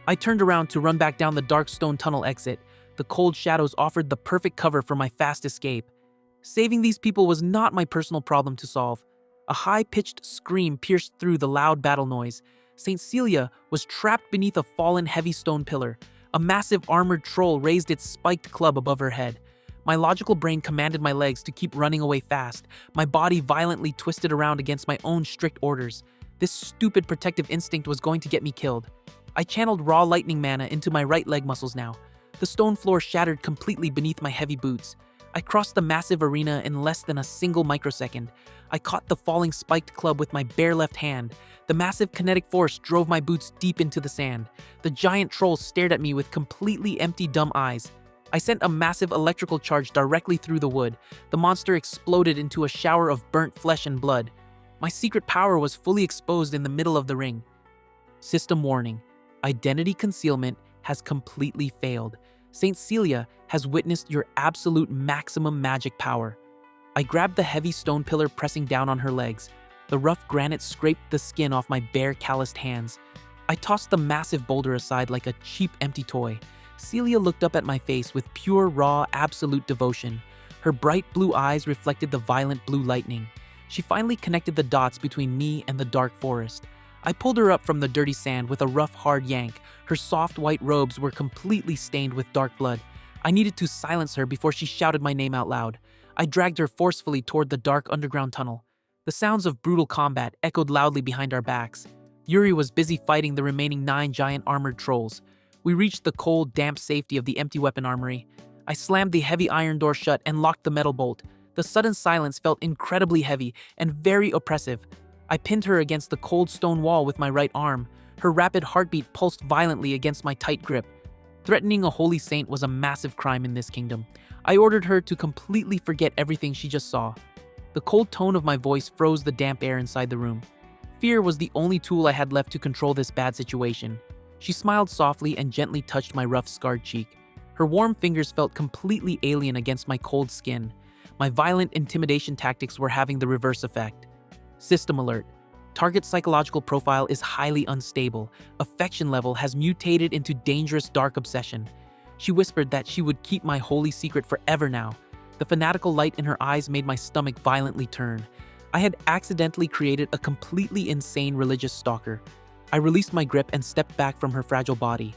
I turned around to run back down the dark stone tunnel exit. The cold shadows offered the perfect cover for my fast escape. Saving these people was not my personal problem to solve. A high-pitched scream pierced through the loud battle noise. Saint Celia was trapped beneath a fallen heavy stone pillar. A massive armored troll raised its spiked club above her head. My logical brain commanded my legs to keep running away fast. My body violently twisted around against my own strict orders. This stupid protective instinct was going to get me killed. I channeled raw lightning mana into my right leg muscles now. The stone floor shattered completely beneath my heavy boots. I crossed the massive arena in less than a single microsecond. I caught the falling spiked club with my bare left hand. The massive kinetic force drove my boots deep into the sand. The giant troll stared at me with completely empty dumb eyes. I sent a massive electrical charge directly through the wood. The monster exploded into a shower of burnt flesh and blood. My secret power was fully exposed in the middle of the ring. System warning. Identity concealment has completely failed. Saint Celia has witnessed your absolute maximum magic power. I grabbed the heavy stone pillar, pressing down on her legs. The rough granite scraped the skin off my bare, calloused hands. I tossed the massive boulder aside like a cheap, empty toy. Celia looked up at my face with pure, raw, absolute devotion. Her bright blue eyes reflected the violent blue lightning. She finally connected the dots between me and the dark forest. I pulled her up from the dirty sand with a rough, hard yank. Her soft white robes were completely stained with dark blood. I needed to silence her before she shouted my name out loud. I dragged her forcefully toward the dark underground tunnel. The sounds of brutal combat echoed loudly behind our backs. Yuri was busy fighting the remaining 9 giant armored trolls. We reached the cold, damp safety of the empty weapon armory. I slammed the heavy iron door shut and locked the metal bolt. The sudden silence felt incredibly heavy and very oppressive. I pinned her against the cold stone wall with my right arm. Her rapid heartbeat pulsed violently against my tight grip. Threatening a holy saint was a massive crime in this kingdom. I ordered her to completely forget everything she just saw. The cold tone of my voice froze the damp air inside the room. Fear was the only tool I had left to control this bad situation. She smiled softly and gently touched my rough, scarred cheek. Her warm fingers felt completely alien against my cold skin. My violent intimidation tactics were having the reverse effect. System alert. Target's psychological profile is highly unstable. Affection level has mutated into dangerous dark obsession. She whispered that she would keep my holy secret forever now. The fanatical light in her eyes made my stomach violently turn. I had accidentally created a completely insane religious stalker. I released my grip and stepped back from her fragile body.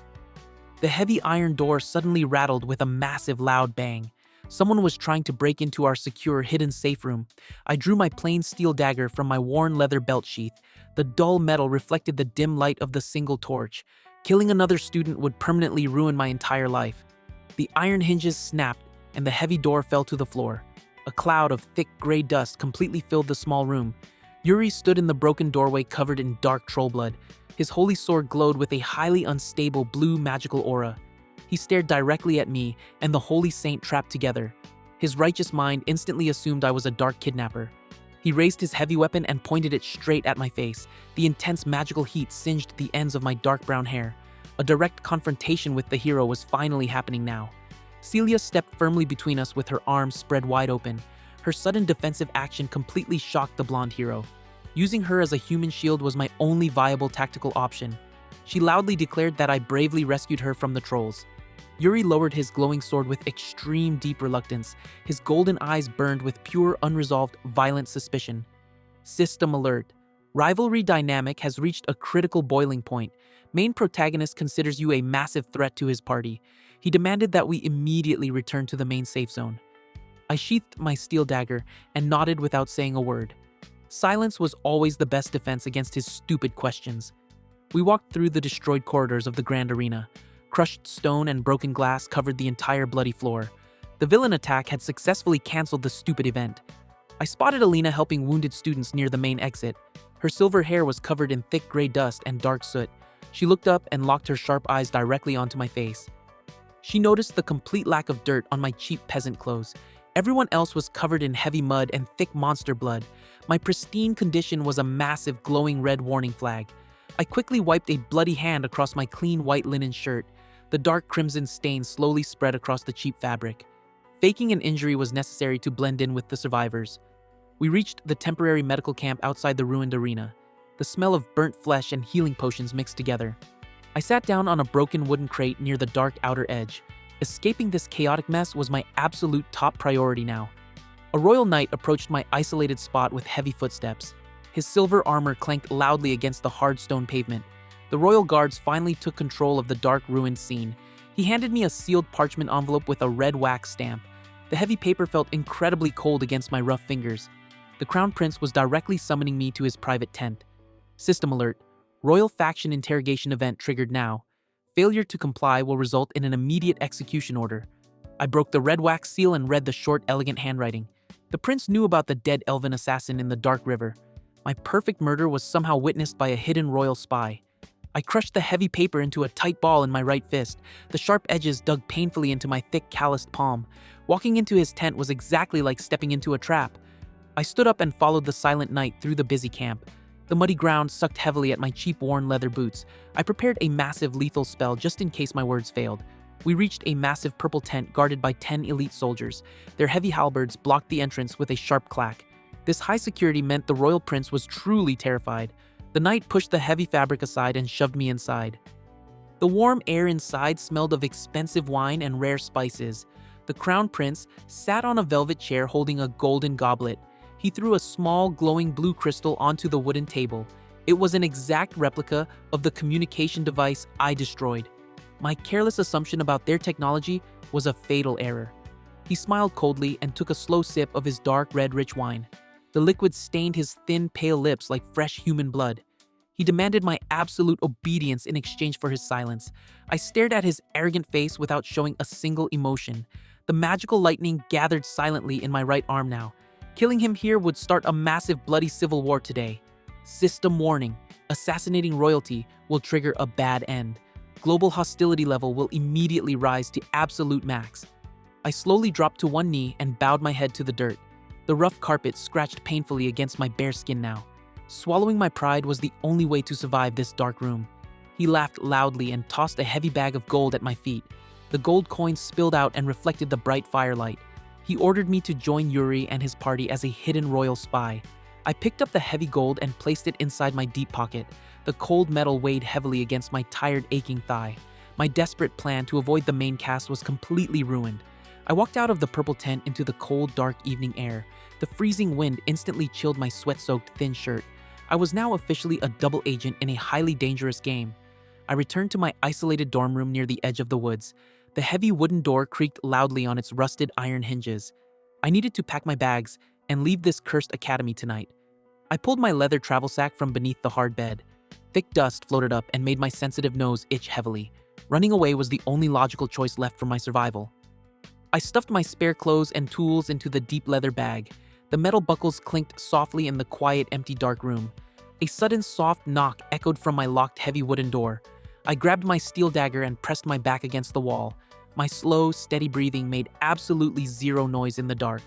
The heavy iron door suddenly rattled with a massive loud bang. Someone was trying to break into our secure hidden safe room. I drew my plain steel dagger from my worn leather belt sheath. The dull metal reflected the dim light of the single torch. Killing another student would permanently ruin my entire life. The iron hinges snapped and the heavy door fell to the floor. A cloud of thick gray dust completely filled the small room. Yuri stood in the broken doorway covered in dark troll blood. His holy sword glowed with a highly unstable blue magical aura. He stared directly at me and the holy saint trapped together. His righteous mind instantly assumed I was a dark kidnapper. He raised his heavy weapon and pointed it straight at my face. The intense magical heat singed the ends of my dark brown hair. A direct confrontation with the hero was finally happening now. Celia stepped firmly between us with her arms spread wide open. Her sudden defensive action completely shocked the blonde hero. Using her as a human shield was my only viable tactical option. She loudly declared that I bravely rescued her from the trolls. Yuri lowered his glowing sword with extreme deep reluctance. His golden eyes burned with pure, unresolved, violent suspicion. System alert. Rivalry dynamic has reached a critical boiling point. Main protagonist considers you a massive threat to his party. He demanded that we immediately return to the main safe zone. I sheathed my steel dagger and nodded without saying a word. Silence was always the best defense against his stupid questions. We walked through the destroyed corridors of the grand arena. Crushed stone and broken glass covered the entire bloody floor. The villain attack had successfully canceled the stupid event. I spotted Alina helping wounded students near the main exit. Her silver hair was covered in thick gray dust and dark soot. She looked up and locked her sharp eyes directly onto my face. She noticed the complete lack of dirt on my cheap peasant clothes. Everyone else was covered in heavy mud and thick monster blood. My pristine condition was a massive glowing red warning flag. I quickly wiped a bloody hand across my clean white linen shirt. The dark crimson stain slowly spread across the cheap fabric. Faking an injury was necessary to blend in with the survivors. We reached the temporary medical camp outside the ruined arena. The smell of burnt flesh and healing potions mixed together. I sat down on a broken wooden crate near the dark outer edge. Escaping this chaotic mess was my absolute top priority now. A royal knight approached my isolated spot with heavy footsteps. His silver armor clanked loudly against the hard stone pavement. The royal guards finally took control of the dark ruined scene. He handed me a sealed parchment envelope with a red wax stamp. The heavy paper felt incredibly cold against my rough fingers. The Crown Prince was directly summoning me to his private tent. System alert. Royal faction interrogation event triggered now. Failure to comply will result in an immediate execution order. I broke the red wax seal and read the short, elegant handwriting. The prince knew about the dead elven assassin in the dark river. My perfect murder was somehow witnessed by a hidden royal spy. I crushed the heavy paper into a tight ball in my right fist. The sharp edges dug painfully into my thick, calloused palm. Walking into his tent was exactly like stepping into a trap. I stood up and followed the silent knight through the busy camp. The muddy ground sucked heavily at my cheap worn leather boots. I prepared a massive lethal spell just in case my words failed. We reached a massive purple tent guarded by 10 elite soldiers. Their heavy halberds blocked the entrance with a sharp clack. This high security meant the royal prince was truly terrified. The knight pushed the heavy fabric aside and shoved me inside. The warm air inside smelled of expensive wine and rare spices. The crown prince sat on a velvet chair holding a golden goblet. He threw a small, glowing blue crystal onto the wooden table. It was an exact replica of the communication device I destroyed. My careless assumption about their technology was a fatal error. He smiled coldly and took a slow sip of his dark red rich wine. The liquid stained his thin, pale lips like fresh human blood. He demanded my absolute obedience in exchange for his silence. I stared at his arrogant face without showing a single emotion. The magical lightning gathered silently in my right arm now. Killing him here would start a massive bloody civil war today. System warning. Assassinating royalty will trigger a bad end. Global hostility level will immediately rise to absolute max. I slowly dropped to one knee and bowed my head to the dirt. The rough carpet scratched painfully against my bare skin now. Swallowing my pride was the only way to survive this dark room. He laughed loudly and tossed a heavy bag of gold at my feet. The gold coins spilled out and reflected the bright firelight. He ordered me to join Yuri and his party as a hidden royal spy. I picked up the heavy gold and placed it inside my deep pocket. The cold metal weighed heavily against my tired, aching thigh. My desperate plan to avoid the main cast was completely ruined. I walked out of the purple tent into the cold, dark evening air. The freezing wind instantly chilled my sweat-soaked thin shirt. I was now officially a double agent in a highly dangerous game. I returned to my isolated dorm room near the edge of the woods. The heavy wooden door creaked loudly on its rusted iron hinges. I needed to pack my bags and leave this cursed academy tonight. I pulled my leather travel sack from beneath the hard bed. Thick dust floated up and made my sensitive nose itch heavily. Running away was the only logical choice left for my survival. I stuffed my spare clothes and tools into the deep leather bag. The metal buckles clinked softly in the quiet, empty, dark room. A sudden soft knock echoed from my locked, heavy wooden door. I grabbed my steel dagger and pressed my back against the wall. My slow, steady breathing made absolutely zero noise in the dark.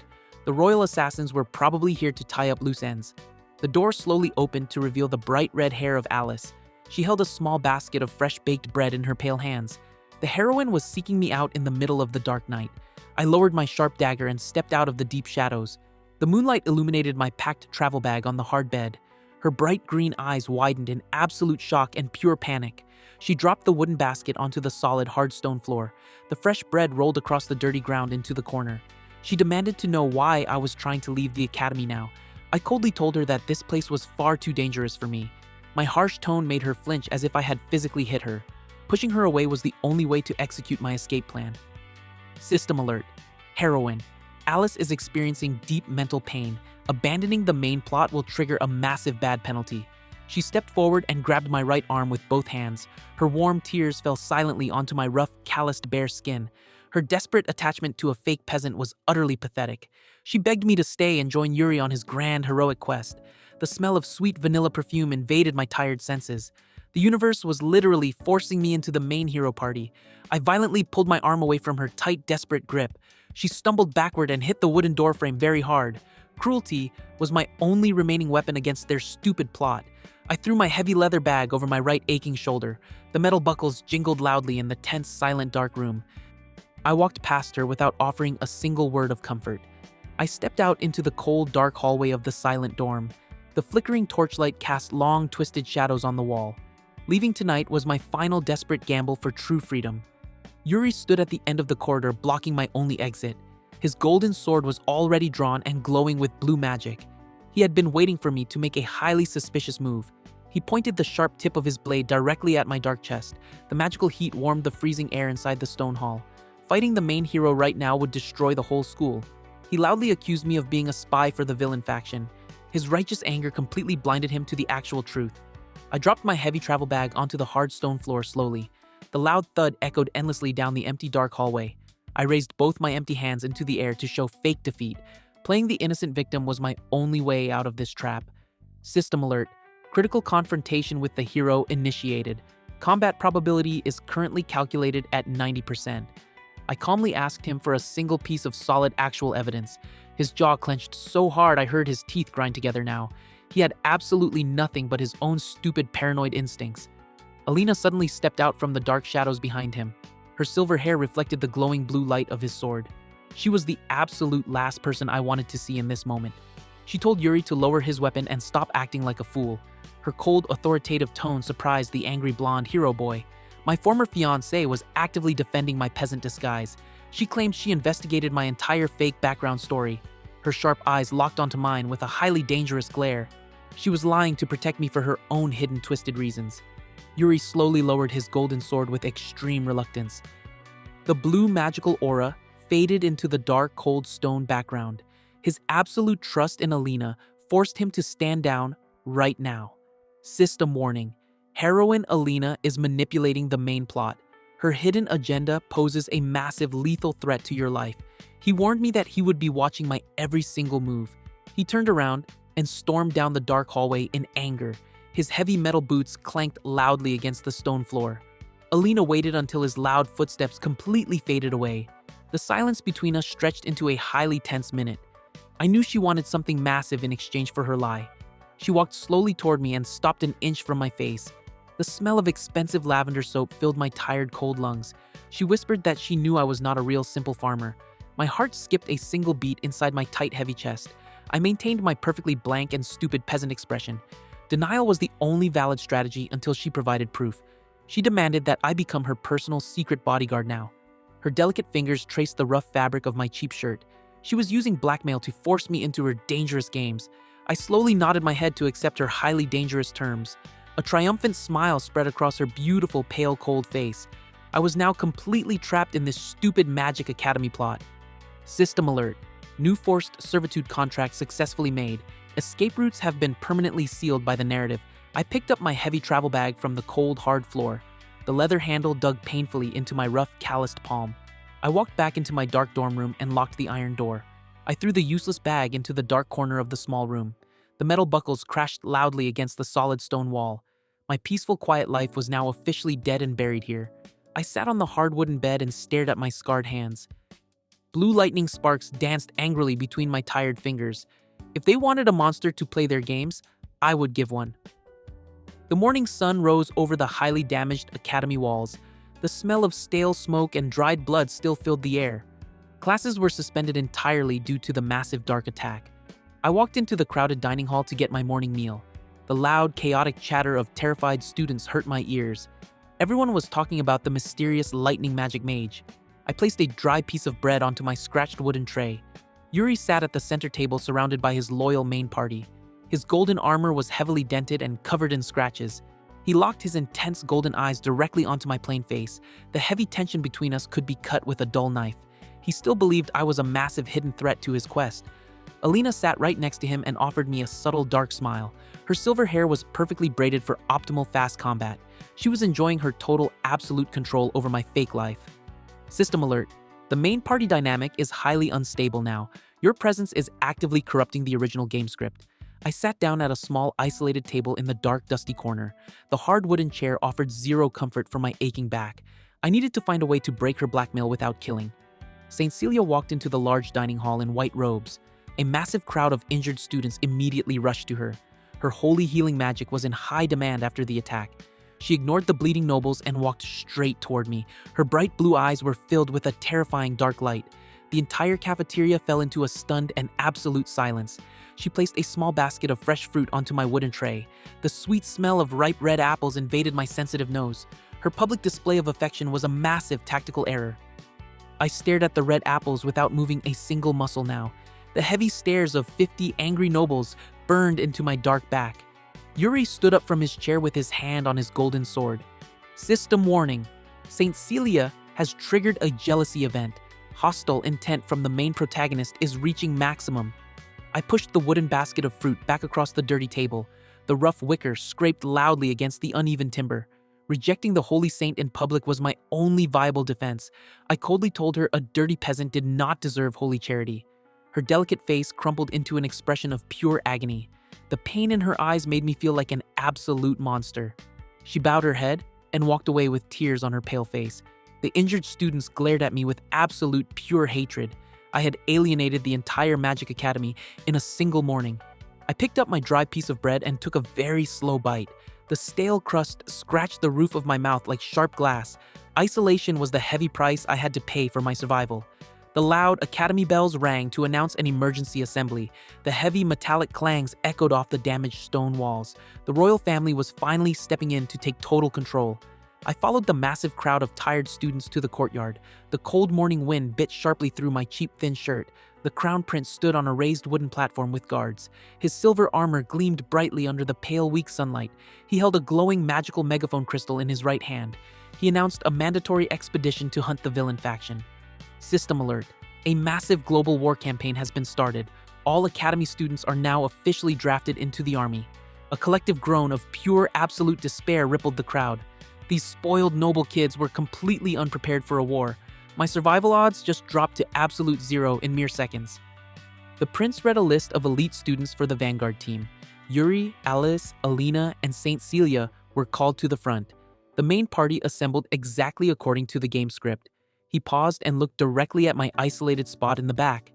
The royal assassins were probably here to tie up loose ends. The door slowly opened to reveal the bright red hair of Alice. She held a small basket of fresh baked bread in her pale hands. The heroine was seeking me out in the middle of the dark night. I lowered my sharp dagger and stepped out of the deep shadows. The moonlight illuminated my packed travel bag on the hard bed. Her bright green eyes widened in absolute shock and pure panic. She dropped the wooden basket onto the solid, hard stone floor. The fresh bread rolled across the dirty ground into the corner. She demanded to know why I was trying to leave the academy now. I coldly told her that this place was far too dangerous for me. My harsh tone made her flinch as if I had physically hit her. Pushing her away was the only way to execute my escape plan. System alert. Heroine. Alice is experiencing deep mental pain. Abandoning the main plot will trigger a massive bad penalty. She stepped forward and grabbed my right arm with both hands. Her warm tears fell silently onto my rough, calloused bare skin. Her desperate attachment to a fake peasant was utterly pathetic. She begged me to stay and join Yuri on his grand, heroic quest. The smell of sweet vanilla perfume invaded my tired senses. The universe was literally forcing me into the main hero party. I violently pulled my arm away from her tight, desperate grip. She stumbled backward and hit the wooden doorframe very hard. Cruelty was my only remaining weapon against their stupid plot. I threw my heavy leather bag over my right aching shoulder. The metal buckles jingled loudly in the tense, silent, dark room. I walked past her without offering a single word of comfort. I stepped out into the cold, dark hallway of the silent dorm. The flickering torchlight cast long, twisted shadows on the wall. Leaving tonight was my final desperate gamble for true freedom. Yuri stood at the end of the corridor, blocking my only exit. His golden sword was already drawn and glowing with blue magic. He had been waiting for me to make a highly suspicious move. He pointed the sharp tip of his blade directly at my dark chest. The magical heat warmed the freezing air inside the stone hall. Fighting the main hero right now would destroy the whole school. He loudly accused me of being a spy for the villain faction. His righteous anger completely blinded him to the actual truth. I dropped my heavy travel bag onto the hard stone floor slowly. The loud thud echoed endlessly down the empty dark hallway. I raised both my empty hands into the air to show fake defeat. Playing the innocent victim was my only way out of this trap. System alert. Critical confrontation with the hero initiated. Combat probability is currently calculated at 90%. I calmly asked him for a single piece of solid actual evidence. His jaw clenched so hard I heard his teeth grind together now. He had absolutely nothing but his own stupid paranoid instincts. Alina suddenly stepped out from the dark shadows behind him. Her silver hair reflected the glowing blue light of his sword. She was the absolute last person I wanted to see in this moment. She told Yuri to lower his weapon and stop acting like a fool. Her cold, authoritative tone surprised the angry blonde hero boy. My former fiancée was actively defending my peasant disguise. She claimed she investigated my entire fake background story. Her sharp eyes locked onto mine with a highly dangerous glare. She was lying to protect me for her own hidden twisted reasons. Yuri slowly lowered his golden sword with extreme reluctance. The blue magical aura faded into the dark, cold stone background. His absolute trust in Alina forced him to stand down right now. System warning. Heroine Alina is manipulating the main plot. Her hidden agenda poses a massive lethal threat to your life. He warned me that he would be watching my every single move. He turned around and stormed down the dark hallway in anger. His heavy metal boots clanked loudly against the stone floor. Alina waited until his loud footsteps completely faded away. The silence between us stretched into a highly tense minute. I knew she wanted something massive in exchange for her lie. She walked slowly toward me and stopped an inch from my face. The smell of expensive lavender soap filled my tired, cold lungs. She whispered that she knew I was not a real simple farmer. My heart skipped a single beat inside my tight, heavy chest. I maintained my perfectly blank and stupid peasant expression. Denial was the only valid strategy until she provided proof. She demanded that I become her personal secret bodyguard now. Her delicate fingers traced the rough fabric of my cheap shirt. She was using blackmail to force me into her dangerous games. I slowly nodded my head to accept her highly dangerous terms. A triumphant smile spread across her beautiful, pale, cold face. I was now completely trapped in this stupid Magic Academy plot. System alert. New forced servitude contract successfully made. Escape routes have been permanently sealed by the narrative. I picked up my heavy travel bag from the cold, hard floor. The leather handle dug painfully into my rough, calloused palm. I walked back into my dark dorm room and locked the iron door. I threw the useless bag into the dark corner of the small room. The metal buckles crashed loudly against the solid stone wall. My peaceful, quiet life was now officially dead and buried here. I sat on the hard wooden bed and stared at my scarred hands. Blue lightning sparks danced angrily between my tired fingers. If they wanted a monster to play their games, I would give one. The morning sun rose over the highly damaged academy walls. The smell of stale smoke and dried blood still filled the air. Classes were suspended entirely due to the massive dark attack. I walked into the crowded dining hall to get my morning meal. The loud, chaotic chatter of terrified students hurt my ears. Everyone was talking about the mysterious lightning magic mage. I placed a dry piece of bread onto my scratched wooden tray. Yuri sat at the center table surrounded by his loyal main party. His golden armor was heavily dented and covered in scratches. He locked his intense golden eyes directly onto my plain face. The heavy tension between us could be cut with a dull knife. He still believed I was a massive hidden threat to his quest. Alina sat right next to him and offered me a subtle dark smile. Her silver hair was perfectly braided for optimal fast combat. She was enjoying her total absolute control over my fake life. System alert. The main party dynamic is highly unstable now. Your presence is actively corrupting the original game script. I sat down at a small, isolated table in the dark, dusty corner. The hard wooden chair offered zero comfort for my aching back. I needed to find a way to break her blackmail without killing. Saint Celia walked into the large dining hall in white robes. A massive crowd of injured students immediately rushed to her. Her holy healing magic was in high demand after the attack. She ignored the bleeding nobles and walked straight toward me. Her bright blue eyes were filled with a terrifying dark light. The entire cafeteria fell into a stunned and absolute silence. She placed a small basket of fresh fruit onto my wooden tray. The sweet smell of ripe red apples invaded my sensitive nose. Her public display of affection was a massive tactical error. I stared at the red apples without moving a single muscle now. The heavy stares of 50 angry nobles burned into my dark back. Yuri stood up from his chair with his hand on his golden sword. System warning. Saint Celia has triggered a jealousy event. Hostile intent from the main protagonist is reaching maximum. I pushed the wooden basket of fruit back across the dirty table. The rough wicker scraped loudly against the uneven timber. Rejecting the holy saint in public was my only viable defense. I coldly told her a dirty peasant did not deserve holy charity. Her delicate face crumpled into an expression of pure agony. The pain in her eyes made me feel like an absolute monster. She bowed her head and walked away with tears on her pale face. The injured students glared at me with absolute pure hatred. I had alienated the entire Magic Academy in a single morning. I picked up my dry piece of bread and took a very slow bite. The stale crust scratched the roof of my mouth like sharp glass. Isolation was the heavy price I had to pay for my survival. The loud academy bells rang to announce an emergency assembly. The heavy metallic clangs echoed off the damaged stone walls. The royal family was finally stepping in to take total control. I followed the massive crowd of tired students to the courtyard. The cold morning wind bit sharply through my cheap thin shirt. The crown prince stood on a raised wooden platform with guards. His silver armor gleamed brightly under the pale, weak sunlight. He held a glowing magical megaphone crystal in his right hand. He announced a mandatory expedition to hunt the villain faction. System alert. A massive global war campaign has been started. All academy students are now officially drafted into the army. A collective groan of pure absolute despair rippled the crowd. These spoiled noble kids were completely unprepared for a war. My survival odds just dropped to absolute zero in mere seconds. The prince read a list of elite students for the vanguard team. Yuri, Alice, Alina, and Saint Celia were called to the front. The main party assembled exactly according to the game script. He paused and looked directly at my isolated spot in the back.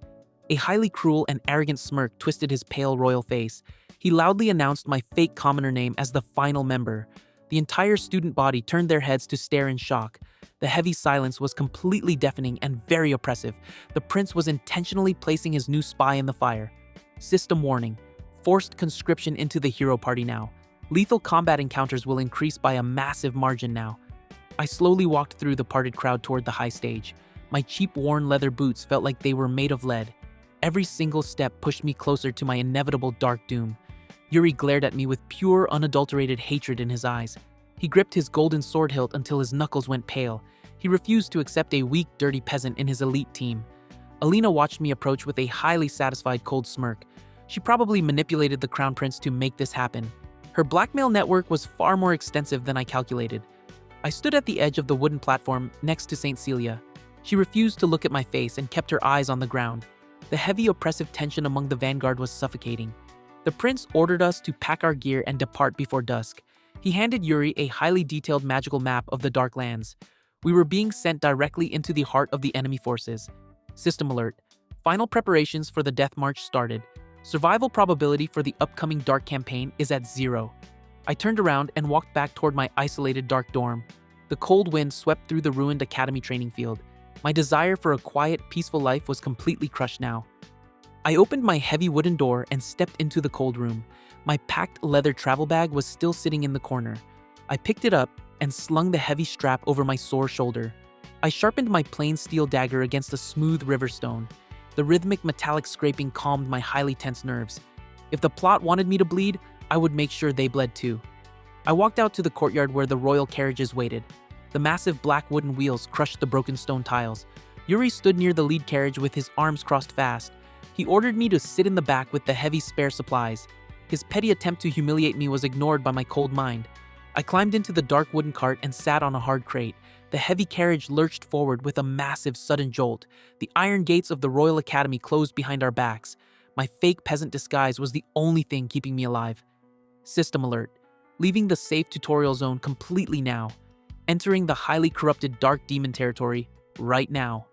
A highly cruel and arrogant smirk twisted his pale royal face. He loudly announced my fake commoner name as the final member. The entire student body turned their heads to stare in shock. The heavy silence was completely deafening and very oppressive. The prince was intentionally placing his new spy in the fire. System warning. Forced conscription into the hero party now. Lethal combat encounters will increase by a massive margin now. I slowly walked through the parted crowd toward the high stage. My cheap worn leather boots felt like they were made of lead. Every single step pushed me closer to my inevitable dark doom. Yuri glared at me with pure, unadulterated hatred in his eyes. He gripped his golden sword hilt until his knuckles went pale. He refused to accept a weak, dirty peasant in his elite team. Alina watched me approach with a highly satisfied cold smirk. She probably manipulated the crown prince to make this happen. Her blackmail network was far more extensive than I calculated. I stood at the edge of the wooden platform next to Saint Celia. She refused to look at my face and kept her eyes on the ground. The heavy, oppressive tension among the vanguard was suffocating. The prince ordered us to pack our gear and depart before dusk. He handed Yuri a highly detailed magical map of the Dark Lands. We were being sent directly into the heart of the enemy forces. System alert. Final preparations for the Death March started. Survival probability for the upcoming Dark campaign is at 0. I turned around and walked back toward my isolated dark dorm. The cold wind swept through the ruined academy training field. My desire for a quiet, peaceful life was completely crushed now. I opened my heavy wooden door and stepped into the cold room. My packed leather travel bag was still sitting in the corner. I picked it up and slung the heavy strap over my sore shoulder. I sharpened my plain steel dagger against a smooth river stone. The rhythmic metallic scraping calmed my highly tense nerves. If the plot wanted me to bleed, I would make sure they bled too. I walked out to the courtyard where the royal carriages waited. The massive black wooden wheels crushed the broken stone tiles. Yuri stood near the lead carriage with his arms crossed fast. He ordered me to sit in the back with the heavy spare supplies. His petty attempt to humiliate me was ignored by my cold mind. I climbed into the dark wooden cart and sat on a hard crate. The heavy carriage lurched forward with a massive sudden jolt. The iron gates of the Royal Academy closed behind our backs. My fake peasant disguise was the only thing keeping me alive. System alert. Leaving the safe tutorial zone completely now. Entering the highly corrupted dark demon territory right now.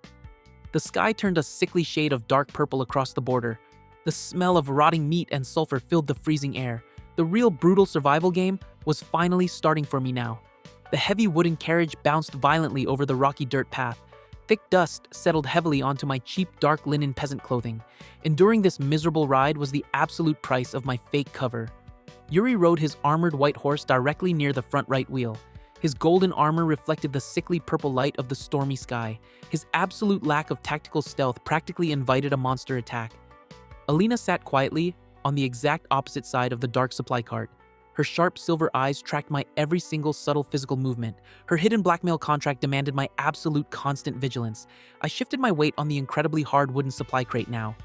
The sky turned a sickly shade of dark purple across the border. The smell of rotting meat and sulfur filled the freezing air. The real brutal survival game was finally starting for me now. The heavy wooden carriage bounced violently over the rocky dirt path. Thick dust settled heavily onto my cheap dark linen peasant clothing. Enduring this miserable ride was the absolute price of my fake cover. Yuri rode his armored white horse directly near the front right wheel. His golden armor reflected the sickly purple light of the stormy sky. His absolute lack of tactical stealth practically invited a monster attack. Alina sat quietly on the exact opposite side of the dark supply cart. Her sharp silver eyes tracked my every single subtle physical movement. Her hidden blackmail contract demanded my absolute constant vigilance. I shifted my weight on the incredibly hard wooden supply crate now.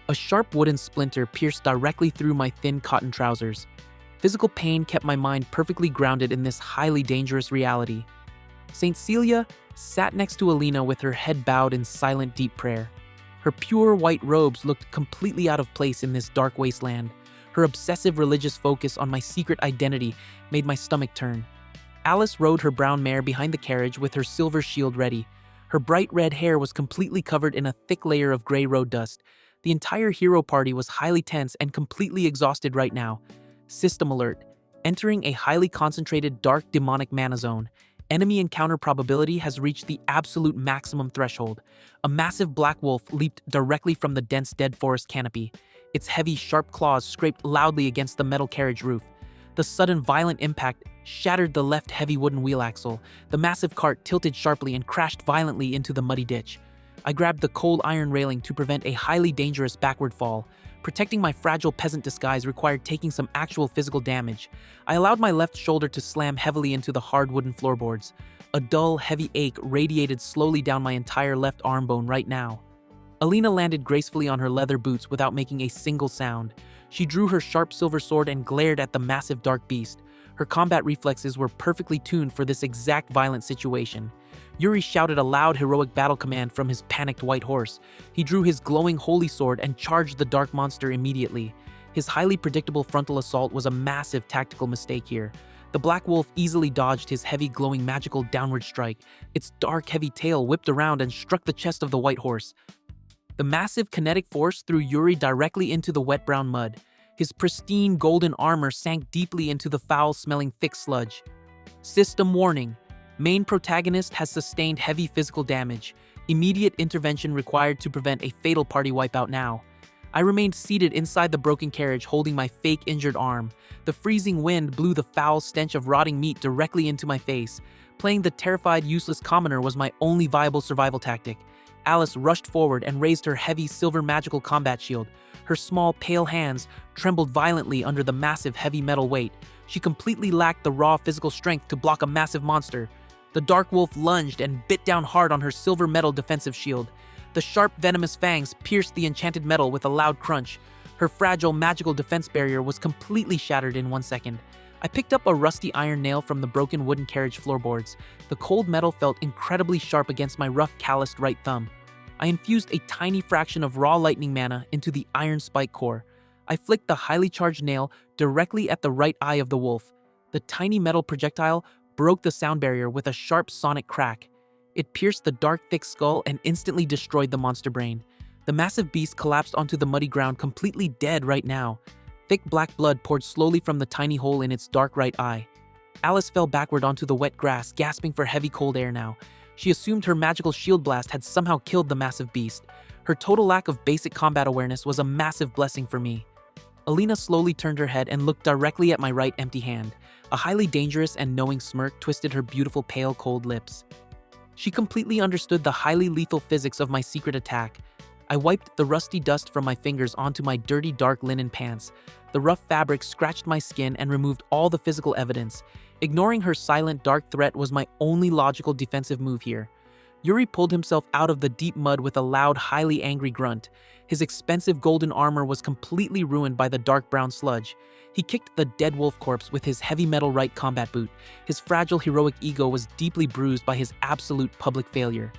A sharp wooden splinter pierced directly through my thin cotton trousers. Physical pain kept my mind perfectly grounded in this highly dangerous reality. Saint Celia sat next to Alina with her head bowed in silent deep prayer. Her pure white robes looked completely out of place in this dark wasteland. Her obsessive religious focus on my secret identity made my stomach turn. Alice rode her brown mare behind the carriage with her silver shield ready. Her bright red hair was completely covered in a thick layer of gray road dust. The entire hero party was highly tense and completely exhausted right now. System alert. Entering a highly concentrated dark demonic mana zone. Enemy encounter probability has reached the absolute maximum threshold. A massive black wolf leaped directly from the dense dead forest canopy. Its heavy, sharp claws scraped loudly against the metal carriage roof. The sudden violent impact shattered the left heavy wooden wheel axle. The massive cart tilted sharply and crashed violently into the muddy ditch. I grabbed the cold iron railing to prevent a highly dangerous backward fall. Protecting my fragile peasant disguise required taking some actual physical damage. I allowed my left shoulder to slam heavily into the hard wooden floorboards. A dull, heavy ache radiated slowly down my entire left arm bone right now. Alina landed gracefully on her leather boots without making a single sound. She drew her sharp silver sword and glared at the massive dark beast. Her combat reflexes were perfectly tuned for this exact violent situation. Yuri shouted a loud heroic battle command from his panicked white horse. He drew his glowing holy sword and charged the dark monster immediately. His highly predictable frontal assault was a massive tactical mistake here. The black wolf easily dodged his heavy glowing magical downward strike. Its dark heavy tail whipped around and struck the chest of the white horse. The massive kinetic force threw Yuri directly into the wet brown mud. His pristine golden armor sank deeply into the foul-smelling thick sludge. System warning. Main protagonist has sustained heavy physical damage. Immediate intervention required to prevent a fatal party wipeout now. I remained seated inside the broken carriage holding my fake injured arm. The freezing wind blew the foul stench of rotting meat directly into my face. Playing the terrified, useless commoner was my only viable survival tactic. Alice rushed forward and raised her heavy silver magical combat shield. Her small, pale hands trembled violently under the massive heavy metal weight. She completely lacked the raw physical strength to block a massive monster. The dark wolf lunged and bit down hard on her silver metal defensive shield. The sharp, venomous fangs pierced the enchanted metal with a loud crunch. Her fragile, magical defense barrier was completely shattered in 1 second. I picked up a rusty iron nail from the broken wooden carriage floorboards. The cold metal felt incredibly sharp against my rough, calloused right thumb. I infused a tiny fraction of raw lightning mana into the iron spike core. I flicked the highly charged nail directly at the right eye of the wolf. The tiny metal projectile broke the sound barrier with a sharp sonic crack. It pierced the dark, thick skull and instantly destroyed the monster brain. The massive beast collapsed onto the muddy ground completely dead right now. Thick black blood poured slowly from the tiny hole in its dark right eye. Alice fell backward onto the wet grass, gasping for heavy cold air now. She assumed her magical shield blast had somehow killed the massive beast. Her total lack of basic combat awareness was a massive blessing for me. Alina slowly turned her head and looked directly at my right empty hand. A highly dangerous and knowing smirk twisted her beautiful pale cold lips. She completely understood the highly lethal physics of my secret attack. I wiped the rusty dust from my fingers onto my dirty dark linen pants. The rough fabric scratched my skin and removed all the physical evidence. Ignoring her silent dark threat was my only logical defensive move here. Yuri pulled himself out of the deep mud with a loud, highly angry grunt. His expensive golden armor was completely ruined by the dark brown sludge. He kicked the dead wolf corpse with his heavy metal right combat boot. His fragile heroic ego was deeply bruised by his absolute public failure.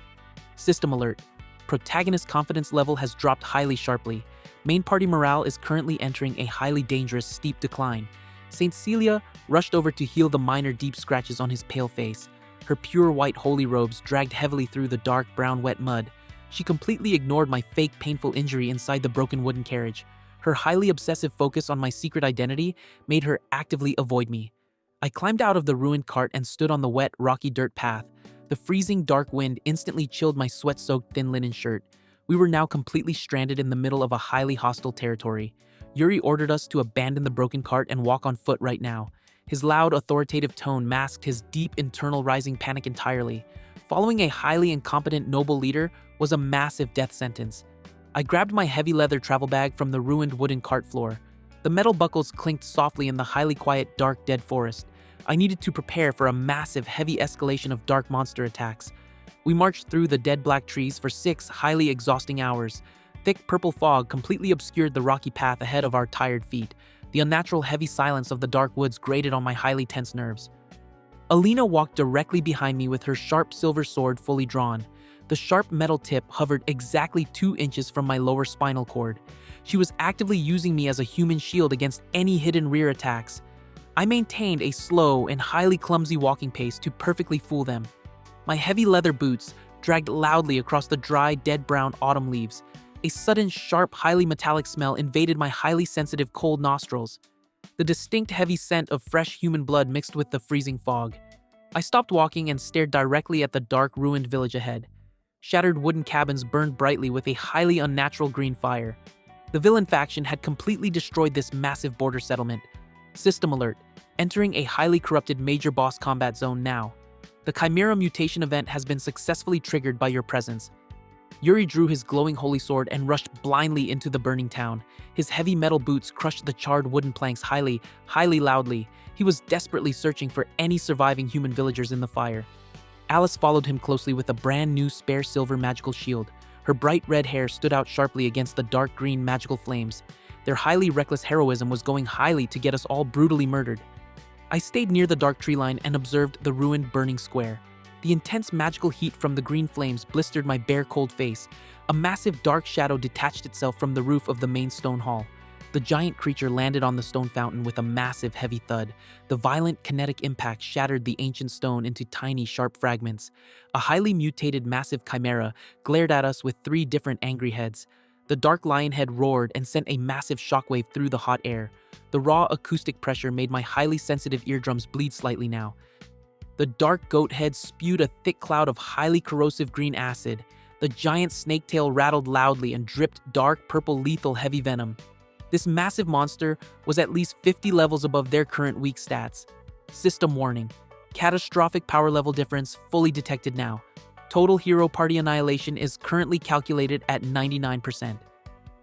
System alert. Protagonist confidence level has dropped highly sharply. Main party morale is currently entering a highly dangerous steep decline. Saint Celia rushed over to heal the minor deep scratches on his pale face. Her pure white holy robes dragged heavily through the dark brown wet mud. She completely ignored my fake painful injury inside the broken wooden carriage. Her highly obsessive focus on my secret identity made her actively avoid me. I climbed out of the ruined cart and stood on the wet, rocky dirt path. The freezing dark wind instantly chilled my sweat-soaked thin linen shirt. We were now completely stranded in the middle of a highly hostile territory. Yuri ordered us to abandon the broken cart and walk on foot right now. His loud, authoritative tone masked his deep internal rising panic entirely. Following a highly incompetent noble leader was a massive death sentence. I grabbed my heavy leather travel bag from the ruined wooden cart floor. The metal buckles clinked softly in the highly quiet, dark, dead forest. I needed to prepare for a massive, heavy escalation of dark monster attacks. We marched through the dead black trees for 6 highly exhausting hours. Thick purple fog completely obscured the rocky path ahead of our tired feet. The unnatural heavy silence of the dark woods grated on my highly tense nerves. Alina walked directly behind me with her sharp silver sword fully drawn. The sharp metal tip hovered exactly 2 inches from my lower spinal cord. She was actively using me as a human shield against any hidden rear attacks. I maintained a slow and highly clumsy walking pace to perfectly fool them. My heavy leather boots dragged loudly across the dry, dead brown autumn leaves. A sudden, sharp, highly metallic smell invaded my highly sensitive cold nostrils. The distinct heavy scent of fresh human blood mixed with the freezing fog. I stopped walking and stared directly at the dark, ruined village ahead. Shattered wooden cabins burned brightly with a highly unnatural green fire. The villain faction had completely destroyed this massive border settlement. System alert. Entering a highly corrupted major boss combat zone now. The Chimera mutation event has been successfully triggered by your presence. Yuri drew his glowing holy sword and rushed blindly into the burning town. His heavy metal boots crushed the charred wooden planks highly loudly. He was desperately searching for any surviving human villagers in the fire. Alice followed him closely with a brand new spare silver magical shield. Her bright red hair stood out sharply against the dark green magical flames. Their highly reckless heroism was going highly to get us all brutally murdered. I stayed near the dark tree line and observed the ruined burning square. The intense magical heat from the green flames blistered my bare cold face. A massive dark shadow detached itself from the roof of the main stone hall. The giant creature landed on the stone fountain with a massive heavy thud. The violent kinetic impact shattered the ancient stone into tiny sharp fragments. A highly mutated massive chimera glared at us with 3 different angry heads. The dark lion head roared and sent a massive shockwave through the hot air. The raw acoustic pressure made my highly sensitive eardrums bleed slightly now. The dark goat head spewed a thick cloud of highly corrosive green acid. The giant snake tail rattled loudly and dripped dark purple lethal heavy venom. This massive monster was at least 50 levels above their current weak stats. System warning. Catastrophic power level difference fully detected now. Total hero party annihilation is currently calculated at 99%.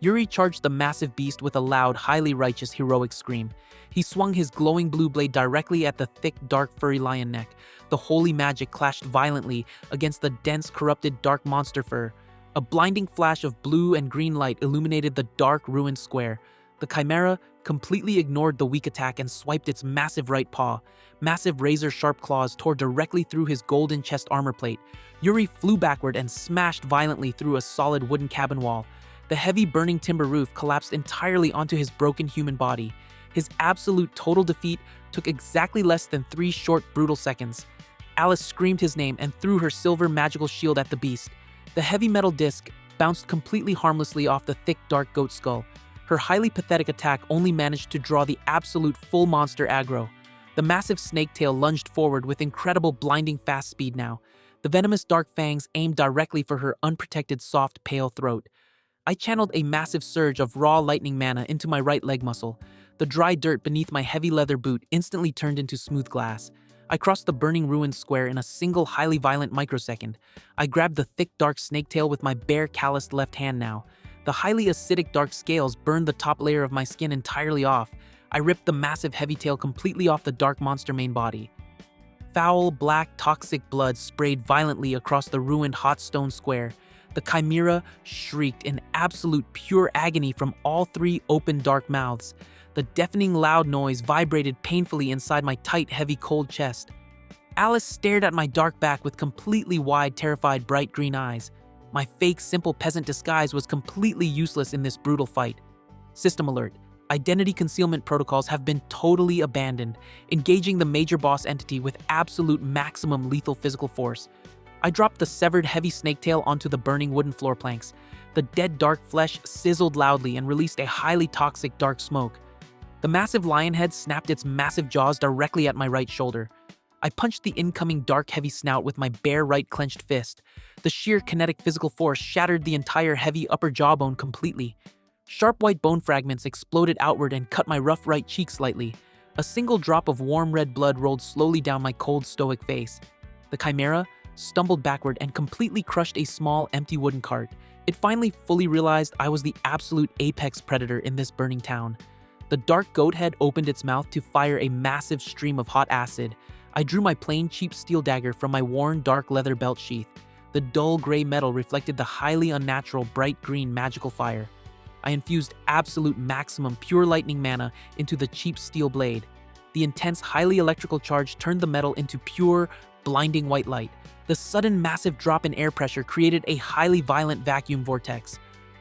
Yuri charged the massive beast with a loud, highly righteous, heroic scream. He swung his glowing blue blade directly at the thick, dark, furry lion neck. The holy magic clashed violently against the dense, corrupted, dark monster fur. A blinding flash of blue and green light illuminated the dark, ruined square. The chimera completely ignored the weak attack and swiped its massive right paw. Massive razor-sharp claws tore directly through his golden chest armor plate. Yuri flew backward and smashed violently through a solid wooden cabin wall. The heavy burning timber roof collapsed entirely onto his broken human body. His absolute total defeat took exactly less than 3 short, brutal seconds. Alice screamed his name and threw her silver magical shield at the beast. The heavy metal disc bounced completely harmlessly off the thick, dark goat skull. Her highly pathetic attack only managed to draw the absolute full monster aggro. The massive snake tail lunged forward with incredible blinding fast speed now. The venomous dark fangs aimed directly for her unprotected soft, pale throat. I channeled a massive surge of raw lightning mana into my right leg muscle. The dry dirt beneath my heavy leather boot instantly turned into smooth glass. I crossed the burning ruined square in a single highly violent microsecond. I grabbed the thick dark snake tail with my bare calloused left hand now. The highly acidic dark scales burned the top layer of my skin entirely off. I ripped the massive heavy tail completely off the dark monster main body. Foul, black, toxic blood sprayed violently across the ruined hot stone square. The Chimera shrieked in absolute pure agony from all three open dark mouths. The deafening loud noise vibrated painfully inside my tight, heavy, cold chest. Alice stared at my dark back with completely wide, terrified, bright green eyes. My fake, simple peasant disguise was completely useless in this brutal fight. System alert. Identity concealment protocols have been totally abandoned, engaging the major boss entity with absolute maximum lethal physical force. I dropped the severed heavy snaketail onto the burning wooden floor planks. The dead dark flesh sizzled loudly and released a highly toxic dark smoke. The massive lion head snapped its massive jaws directly at my right shoulder. I punched the incoming dark heavy snout with my bare right clenched fist. The sheer kinetic physical force shattered the entire heavy upper jawbone completely. Sharp white bone fragments exploded outward and cut my rough right cheek slightly. A single drop of warm red blood rolled slowly down my cold, stoic face. The Chimera stumbled backward and completely crushed a small, empty wooden cart. It finally fully realized I was the absolute apex predator in this burning town. The dark goat head opened its mouth to fire a massive stream of hot acid. I drew my plain, cheap steel dagger from my worn, dark leather belt sheath. The dull gray metal reflected the highly unnatural, bright green magical fire. I infused absolute maximum pure lightning mana into the cheap steel blade. The intense, highly electrical charge turned the metal into pure, blinding white light. The sudden massive drop in air pressure created a highly violent vacuum vortex.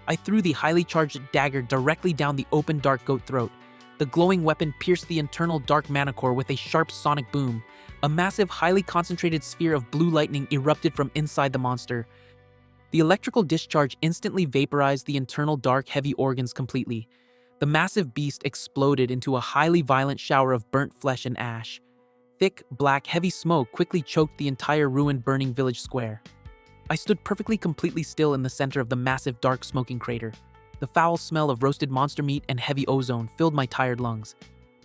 I threw the highly charged dagger directly down the open dark goat throat. The glowing weapon pierced the internal dark mana core with a sharp sonic boom. A massive, highly concentrated sphere of blue lightning erupted from inside the monster. The electrical discharge instantly vaporized the internal dark, heavy organs completely. The massive beast exploded into a highly violent shower of burnt flesh and ash. Thick, black, heavy smoke quickly choked the entire ruined, burning village square. I stood perfectly completely still in the center of the massive, dark, smoking crater. The foul smell of roasted monster meat and heavy ozone filled my tired lungs.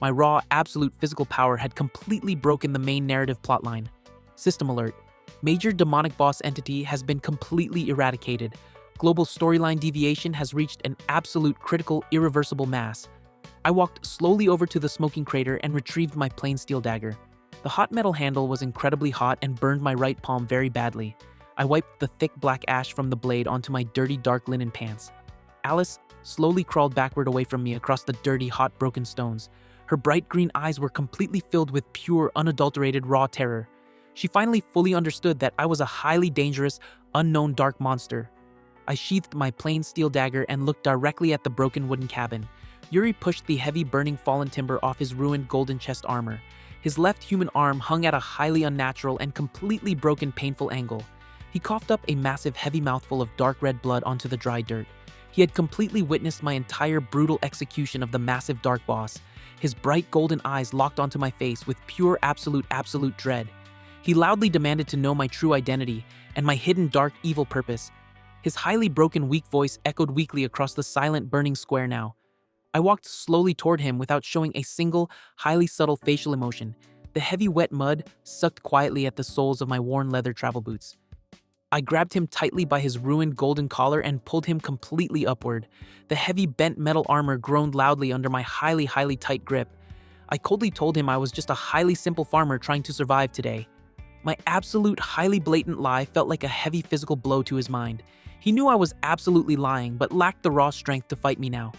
My raw, absolute physical power had completely broken the main narrative plotline. System alert. Major demonic boss entity has been completely eradicated. Global storyline deviation has reached an absolute critical, irreversible mass. I walked slowly over to the smoking crater and retrieved my plain steel dagger. The hot metal handle was incredibly hot and burned my right palm very badly. I wiped the thick black ash from the blade onto my dirty dark linen pants. Alice slowly crawled backward away from me across the dirty, hot, broken stones. Her bright green eyes were completely filled with pure, unadulterated, raw terror. She finally fully understood that I was a highly dangerous, unknown dark monster. I sheathed my plain steel dagger and looked directly at the broken wooden cabin. Yuri pushed the heavy, burning fallen timber off his ruined golden chest armor. His left human arm hung at a highly unnatural and completely broken, painful angle. He coughed up a massive, heavy mouthful of dark red blood onto the dry dirt. He had completely witnessed my entire brutal execution of the massive dark boss. His bright golden eyes locked onto my face with pure, absolute dread. He loudly demanded to know my true identity and my hidden dark evil purpose. His highly broken, weak voice echoed weakly across the silent, burning square now. I walked slowly toward him without showing a single, highly subtle facial emotion. The heavy, wet mud sucked quietly at the soles of my worn leather travel boots. I grabbed him tightly by his ruined golden collar and pulled him completely upward. The heavy, bent metal armor groaned loudly under my highly tight grip. I coldly told him I was just a highly simple farmer trying to survive today. My absolute, highly blatant lie felt like a heavy physical blow to his mind. He knew I was absolutely lying, but lacked the raw strength to fight me now.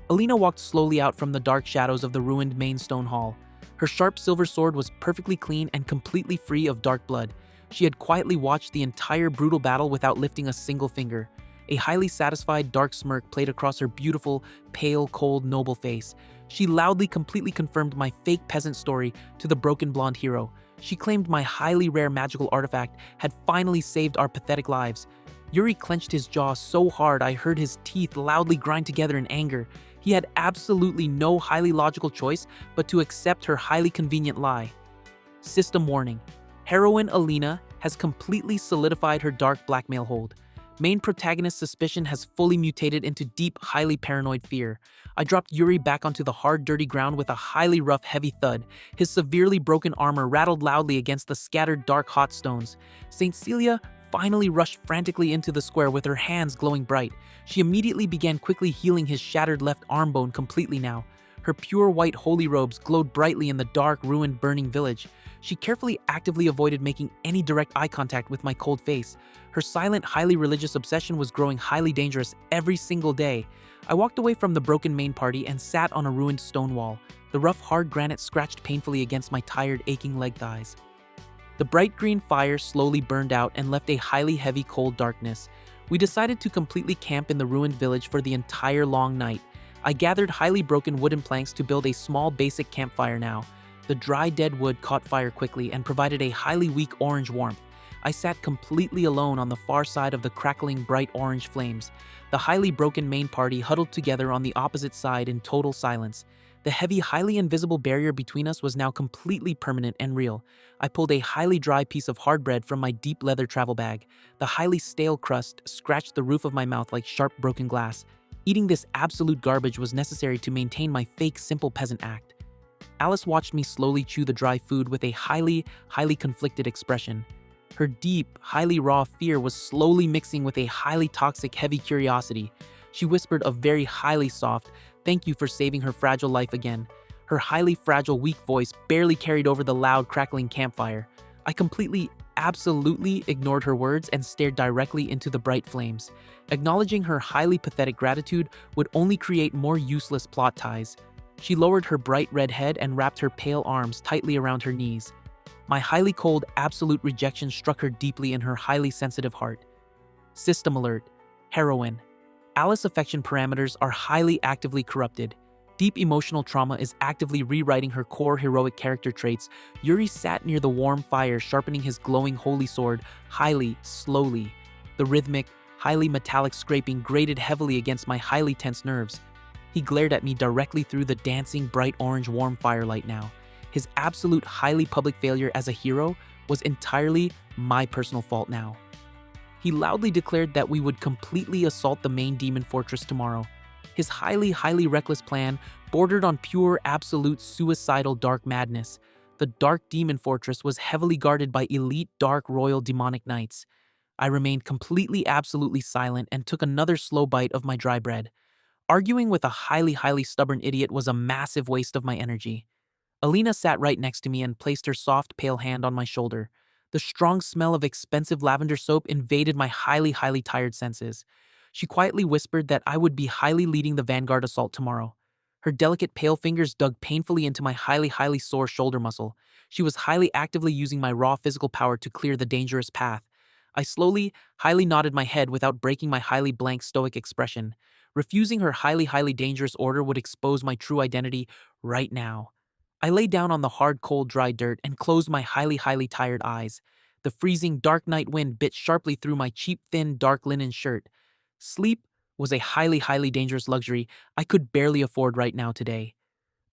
Alina walked slowly out from the dark shadows of the ruined main stone hall. Her sharp silver sword was perfectly clean and completely free of dark blood. She had quietly watched the entire brutal battle without lifting a single finger. A highly satisfied dark smirk played across her beautiful, pale, cold, noble face. She loudly, completely confirmed my fake peasant story to the broken blonde hero. She claimed my highly rare magical artifact had finally saved our pathetic lives. Yuri clenched his jaw so hard I heard his teeth loudly grind together in anger. He had absolutely no highly logical choice but to accept her highly convenient lie. System warning. Heroine Alina has completely solidified her dark blackmail hold. Main protagonist's suspicion has fully mutated into deep, highly paranoid fear. I dropped Yuri back onto the hard, dirty ground with a highly rough, heavy thud. His severely broken armor rattled loudly against the scattered, dark, hot stones. Saint Celia finally rushed frantically into the square with her hands glowing bright. She immediately began quickly healing his shattered left arm bone completely now. Her pure white holy robes glowed brightly in the dark, ruined, burning village. She carefully, actively avoided making any direct eye contact with my cold face. Her silent, highly religious obsession was growing highly dangerous every single day. I walked away from the broken main party and sat on a ruined stone wall. The rough, hard granite scratched painfully against my tired, aching leg thighs. The bright green fire slowly burned out and left a highly heavy, cold darkness. We decided to completely camp in the ruined village for the entire long night. I gathered highly broken wooden planks to build a small, basic campfire now. The dry, dead wood caught fire quickly and provided a highly weak orange warmth. I sat completely alone on the far side of the crackling, bright orange flames. The highly broken main party huddled together on the opposite side in total silence. The heavy, highly invisible barrier between us was now completely permanent and real. I pulled a highly dry piece of hard bread from my deep leather travel bag. The highly stale crust scratched the roof of my mouth like sharp, broken glass. Eating this absolute garbage was necessary to maintain my fake, simple peasant act. Alice watched me slowly chew the dry food with a highly conflicted expression. Her deep, highly raw fear was slowly mixing with a highly toxic, heavy curiosity. She whispered a very highly soft, "Thank you for saving her fragile life again." Her highly fragile, weak voice barely carried over the loud, crackling campfire. I completely, absolutely ignored her words and stared directly into the bright flames. Acknowledging her highly pathetic gratitude would only create more useless plot ties. She lowered her bright red head and wrapped her pale arms tightly around her knees. My highly cold, absolute rejection struck her deeply in her highly sensitive heart. System alert. Heroine. Alice's affection parameters are highly actively corrupted. Deep emotional trauma is actively rewriting her core heroic character traits. Yuri sat near the warm fire, sharpening his glowing holy sword, highly, slowly. The rhythmic, highly metallic scraping grated heavily against my highly tense nerves. He glared at me directly through the dancing, bright orange warm firelight now. His absolute highly public failure as a hero was entirely my personal fault now. He loudly declared that we would completely assault the main demon fortress tomorrow. His highly reckless plan bordered on pure, absolute, suicidal dark madness. The dark demon fortress was heavily guarded by elite, dark, royal demonic knights. I remained completely, absolutely silent and took another slow bite of my dry bread. Arguing with a highly stubborn idiot was a massive waste of my energy. Alina sat right next to me and placed her soft, pale hand on my shoulder. The strong smell of expensive lavender soap invaded my highly tired senses. She quietly whispered that I would be highly leading the vanguard assault tomorrow. Her delicate pale fingers dug painfully into my highly sore shoulder muscle. She was highly actively using my raw physical power to clear the dangerous path. I slowly, highly nodded my head without breaking my highly blank stoic expression. Refusing her highly dangerous order would expose my true identity right now. I lay down on the hard, cold, dry dirt and closed my highly tired eyes. The freezing, dark night wind bit sharply through my cheap, thin, dark linen shirt. Sleep was a highly dangerous luxury I could barely afford right now today.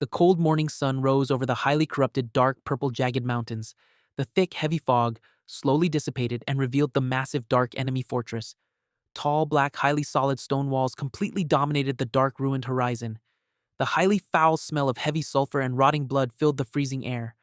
The cold morning sun rose over the highly corrupted, dark, purple, jagged mountains. The thick, heavy fog slowly dissipated and revealed the massive, dark enemy fortress. Tall, black, highly solid stone walls completely dominated the dark, ruined horizon. The highly foul smell of heavy sulfur and rotting blood filled the freezing air.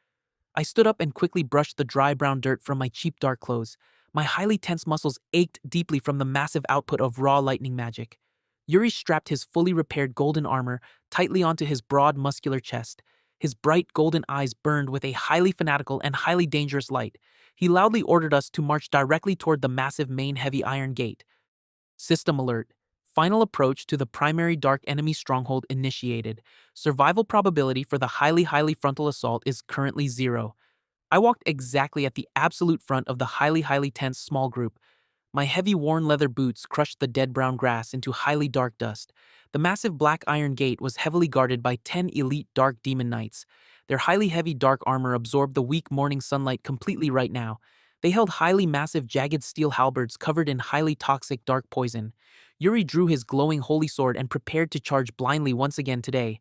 I stood up and quickly brushed the dry brown dirt from my cheap dark clothes. My highly tense muscles ached deeply from the massive output of raw lightning magic. Yuri strapped his fully repaired golden armor tightly onto his broad muscular chest. His bright golden eyes burned with a highly fanatical and highly dangerous light. He loudly ordered us to march directly toward the massive main heavy iron gate. System alert. Final approach to the primary dark enemy stronghold initiated. Survival probability for the highly frontal assault is currently 0. I walked exactly at the absolute front of the highly tense small group. My heavy worn leather boots crushed the dead brown grass into highly dark dust. The massive black iron gate was heavily guarded by 10 elite dark demon knights. Their highly heavy dark armor absorbed the weak morning sunlight completely right now. They held highly massive jagged steel halberds covered in highly toxic dark poison. Yuri drew his glowing holy sword and prepared to charge blindly once again today.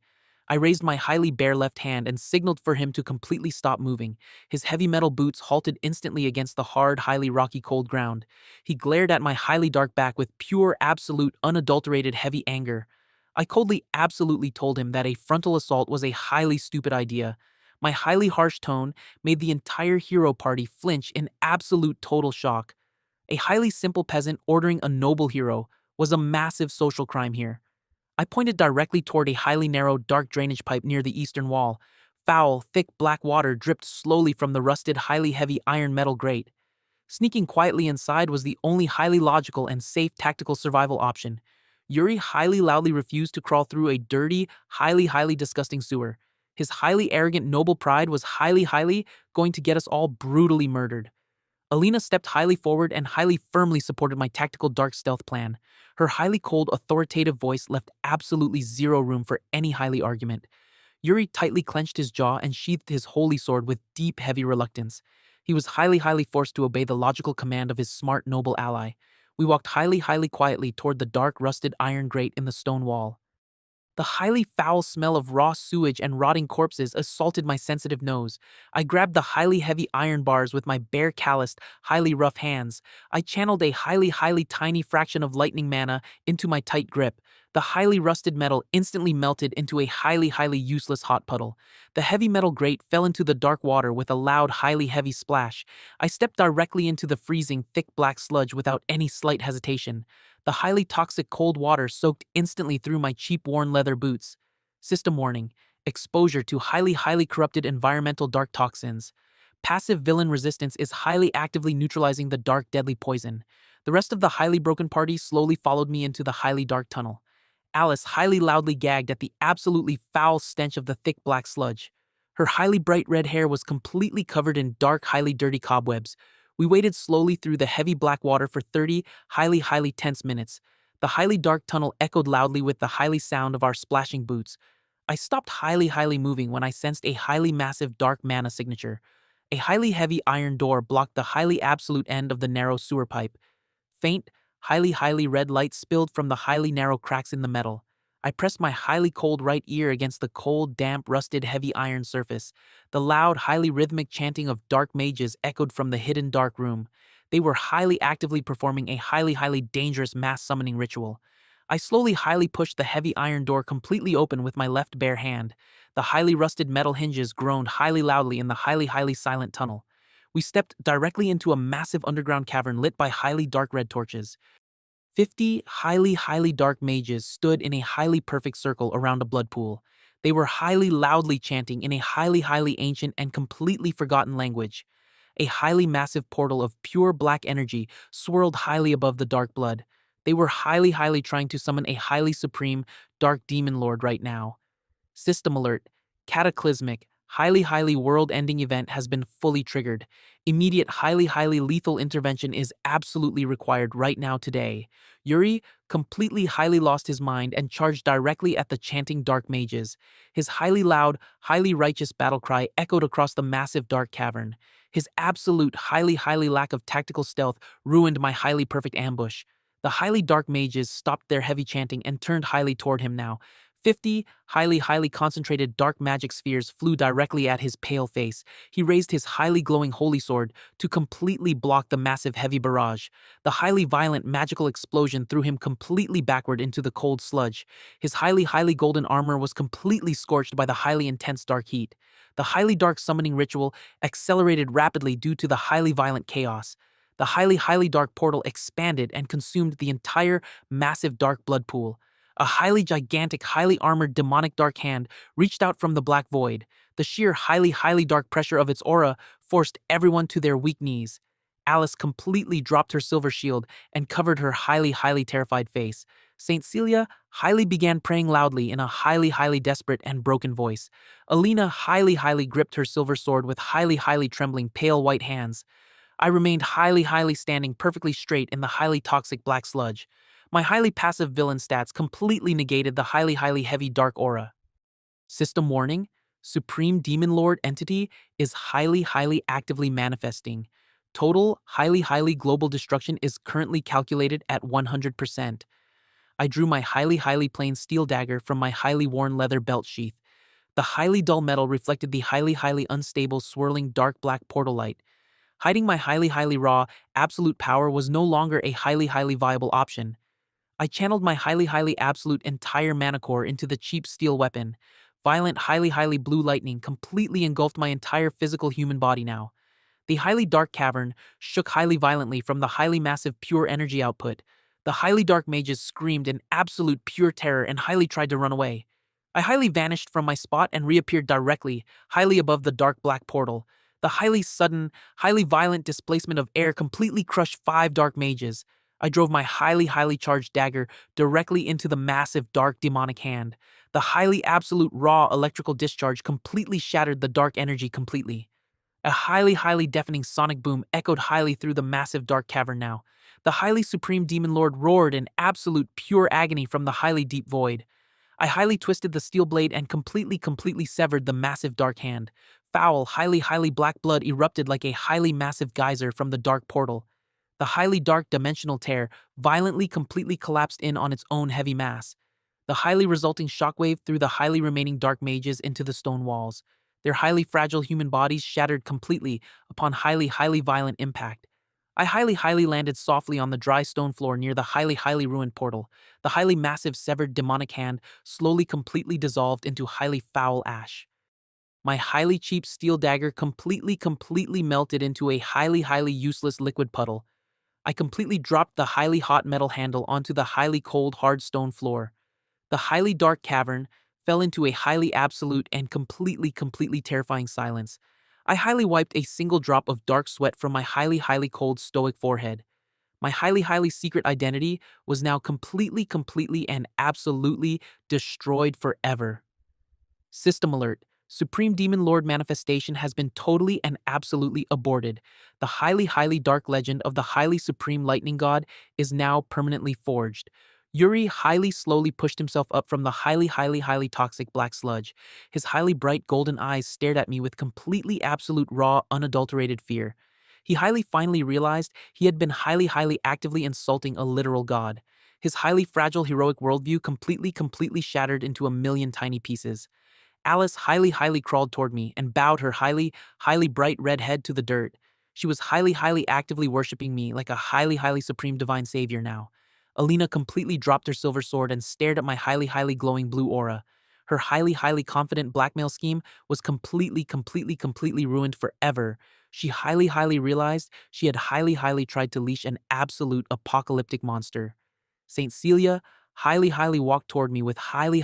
I raised my highly bare left hand and signaled for him to completely stop moving. His heavy metal boots halted instantly against the hard, highly rocky cold ground. He glared at my highly dark back with pure, absolute, unadulterated heavy anger. I coldly, absolutely told him that a frontal assault was a highly stupid idea. My highly harsh tone made the entire hero party flinch in absolute total shock. A highly simple peasant ordering a noble hero was a massive social crime here. I pointed directly toward a highly narrow, dark drainage pipe near the eastern wall. Foul, thick black water dripped slowly from the rusted, highly heavy iron metal grate. Sneaking quietly inside was the only highly logical and safe tactical survival option. Yuri highly loudly refused to crawl through a dirty, highly disgusting sewer. His highly arrogant noble pride was highly going to get us all brutally murdered. Alina stepped highly forward and highly firmly supported my tactical dark stealth plan. Her highly cold, authoritative voice left absolutely zero room for any highly argument. Yuri tightly clenched his jaw and sheathed his holy sword with deep, heavy reluctance. He was highly forced to obey the logical command of his smart, noble ally. We walked highly quietly toward the dark, rusted iron grate in the stone wall. The highly foul smell of raw sewage and rotting corpses assaulted my sensitive nose. I grabbed the highly heavy iron bars with my bare calloused, highly rough hands. I channeled a highly tiny fraction of lightning mana into my tight grip. The highly rusted metal instantly melted into a highly useless hot puddle. The heavy metal grate fell into the dark water with a loud, highly heavy splash. I stepped directly into the freezing, thick black sludge without any slight hesitation. The highly toxic cold water soaked instantly through my cheap worn leather boots. System warning: exposure to highly corrupted environmental dark toxins. Passive villain resistance is highly actively neutralizing the dark deadly poison. The rest of the highly broken party slowly followed me into the highly dark tunnel. Alice highly loudly gagged at the absolutely foul stench of the thick black sludge. Her highly bright red hair was completely covered in dark, highly dirty cobwebs. We waded slowly through the heavy black water for 30 highly tense minutes. The highly dark tunnel echoed loudly with the highly sound of our splashing boots. I stopped highly moving when I sensed a highly massive dark mana signature. A highly heavy iron door blocked the highly absolute end of the narrow sewer pipe. Faint, highly red light spilled from the highly narrow cracks in the metal. I pressed my highly cold right ear against the cold, damp, rusted, heavy iron surface. The loud, highly rhythmic chanting of dark mages echoed from the hidden dark room. They were highly actively performing a highly dangerous mass summoning ritual. I slowly highly pushed the heavy iron door completely open with my left bare hand. The highly rusted metal hinges groaned highly loudly in the highly silent tunnel. We stepped directly into a massive underground cavern lit by highly dark red torches. 50 highly dark mages stood in a highly perfect circle around a blood pool. They were highly loudly chanting in a highly ancient and completely forgotten language. A highly massive portal of pure black energy swirled highly above the dark blood. They were highly trying to summon a highly supreme, dark demon lord right now. System alert: cataclysmic, highly world-ending event has been fully triggered. Immediate highly lethal intervention is absolutely required right now today. Yuri completely highly lost his mind and charged directly at the chanting dark mages. His highly loud, highly righteous battle cry echoed across the massive dark cavern. His absolute highly lack of tactical stealth ruined my highly perfect ambush. The highly dark mages stopped their heavy chanting and turned highly toward him now. 50 highly concentrated dark magic spheres flew directly at his pale face. He raised his highly glowing holy sword to completely block the massive heavy barrage. The highly violent magical explosion threw him completely backward into the cold sludge. His highly golden armor was completely scorched by the highly intense dark heat. The highly dark summoning ritual accelerated rapidly due to the highly violent chaos. The highly dark portal expanded and consumed the entire massive dark blood pool. A highly gigantic, highly armored demonic dark hand reached out from the black void. The sheer highly dark pressure of its aura forced everyone to their weak knees. Alice completely dropped her silver shield and covered her highly terrified face. Saint Celia highly began praying loudly in a highly desperate and broken voice. Alina highly gripped her silver sword with highly trembling pale white hands. I remained highly standing perfectly straight in the highly toxic black sludge. My highly passive villain stats completely negated the highly heavy dark aura. System warning: Supreme Demon Lord entity is highly actively manifesting. Total highly global destruction is currently calculated at 100%. I drew my highly plain steel dagger from my highly worn leather belt sheath. The highly dull metal reflected the highly unstable swirling dark black portal light. Hiding my highly raw, absolute power was no longer a highly viable option. I channeled my highly absolute entire mana core into the cheap steel weapon. Violent highly blue lightning completely engulfed my entire physical human body now. The highly dark cavern shook highly violently from the highly massive pure energy output. The highly dark mages screamed in absolute pure terror and highly tried to run away. I highly vanished from my spot and reappeared directly, highly above the dark black portal. The highly sudden, highly violent displacement of air completely crushed 5 dark mages. I drove my highly charged dagger directly into the massive dark demonic hand. The highly absolute raw electrical discharge completely shattered the dark energy completely. A highly deafening sonic boom echoed highly through the massive dark cavern now. The highly supreme demon lord roared in absolute pure agony from the highly deep void. I highly twisted the steel blade and completely severed the massive dark hand. Foul, highly black blood erupted like a highly massive geyser from the dark portal. The highly dark dimensional tear violently completely collapsed in on its own heavy mass. The highly resulting shockwave threw the highly remaining dark mages into the stone walls. Their highly fragile human bodies shattered completely upon highly violent impact. I highly landed softly on the dry stone floor near the highly ruined portal. The highly massive severed demonic hand slowly completely dissolved into highly foul ash. My highly cheap steel dagger completely melted into a highly useless liquid puddle. I completely dropped the highly hot metal handle onto the highly cold hard stone floor. The highly dark cavern fell into a highly absolute and completely terrifying silence. I highly wiped a single drop of dark sweat from my highly cold stoic forehead. My highly secret identity was now completely and absolutely destroyed forever. System alert. Supreme Demon Lord manifestation has been totally and absolutely aborted. The highly dark legend of the highly supreme lightning god is now permanently forged. Yuri highly slowly pushed himself up from the highly toxic black sludge. His highly bright golden eyes stared at me with completely absolute raw, unadulterated fear. He highly finally realized he had been highly actively insulting a literal god. His highly fragile heroic worldview completely shattered into a million tiny pieces. Alice highly crawled toward me and bowed her highly bright red head to the dirt. She was highly actively worshipping me like a highly supreme divine savior now. Alina completely dropped her silver sword and stared at my highly glowing blue aura. Her highly confident blackmail scheme was completely ruined forever. She highly realized she had highly tried to leash an absolute apocalyptic monster. Saint Celia highly walked toward me with highly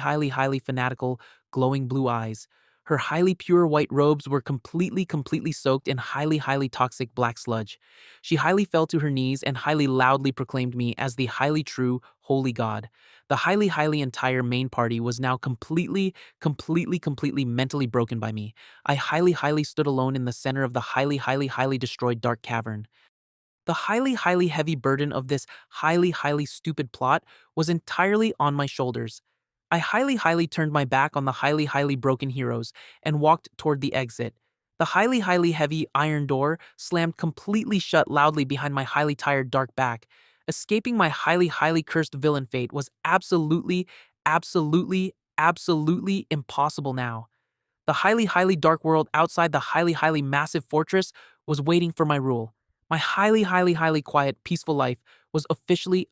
fanatical, glowing blue eyes. Her highly pure white robes were completely soaked in highly toxic black sludge. She highly fell to her knees and highly loudly proclaimed me as the highly true, holy god. The highly entire main party was now completely mentally broken by me. I highly stood alone in the center of the highly destroyed dark cavern. The highly heavy burden of this highly stupid plot was entirely on my shoulders. I highly turned my back on the highly broken heroes and walked toward the exit. The highly heavy iron door slammed completely shut loudly behind my highly tired dark back. Escaping my highly cursed villain fate was absolutely impossible now. The highly dark world outside the highly massive fortress was waiting for my rule. My highly quiet, peaceful life was officially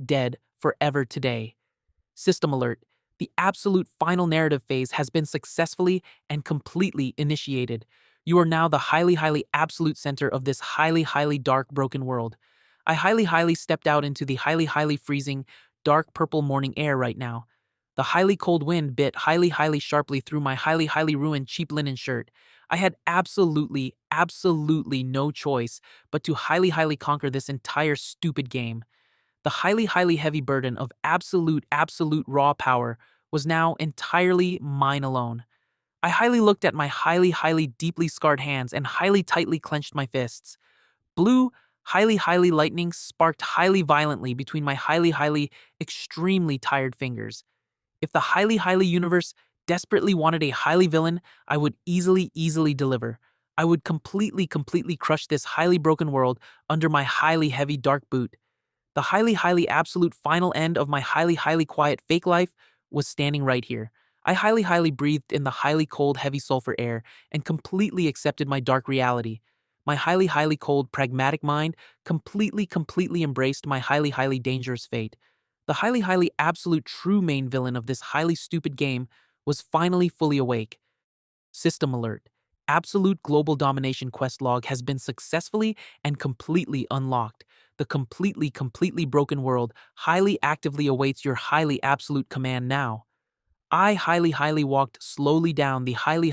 dead forever today. System alert. The absolute final narrative phase has been successfully and completely initiated. You are now the highly absolute center of this highly dark broken world. I highly stepped out into the highly freezing, dark purple morning air right now. The highly cold wind bit highly sharply through my highly ruined cheap linen shirt. I had absolutely no choice but to highly conquer this entire stupid game. The highly heavy burden of absolute raw power was now entirely mine alone. I highly looked at my highly deeply scarred hands and highly tightly clenched my fists. Blue, highly lightning sparked highly violently between my highly extremely tired fingers. If the highly universe desperately wanted a highly villain, I would easily deliver. I would completely crush this highly broken world under my highly heavy dark boot. The highly absolute final end of my highly quiet fake life was standing right here. I highly breathed in the highly cold heavy sulfur air and completely accepted my dark reality. My highly cold pragmatic mind completely embraced my highly dangerous fate. The highly absolute true main villain of this highly stupid game was finally fully awake. System alert. Absolute global domination quest log has been successfully and completely unlocked. The completely broken world highly actively awaits your highly absolute command now. I highly walked slowly down the highly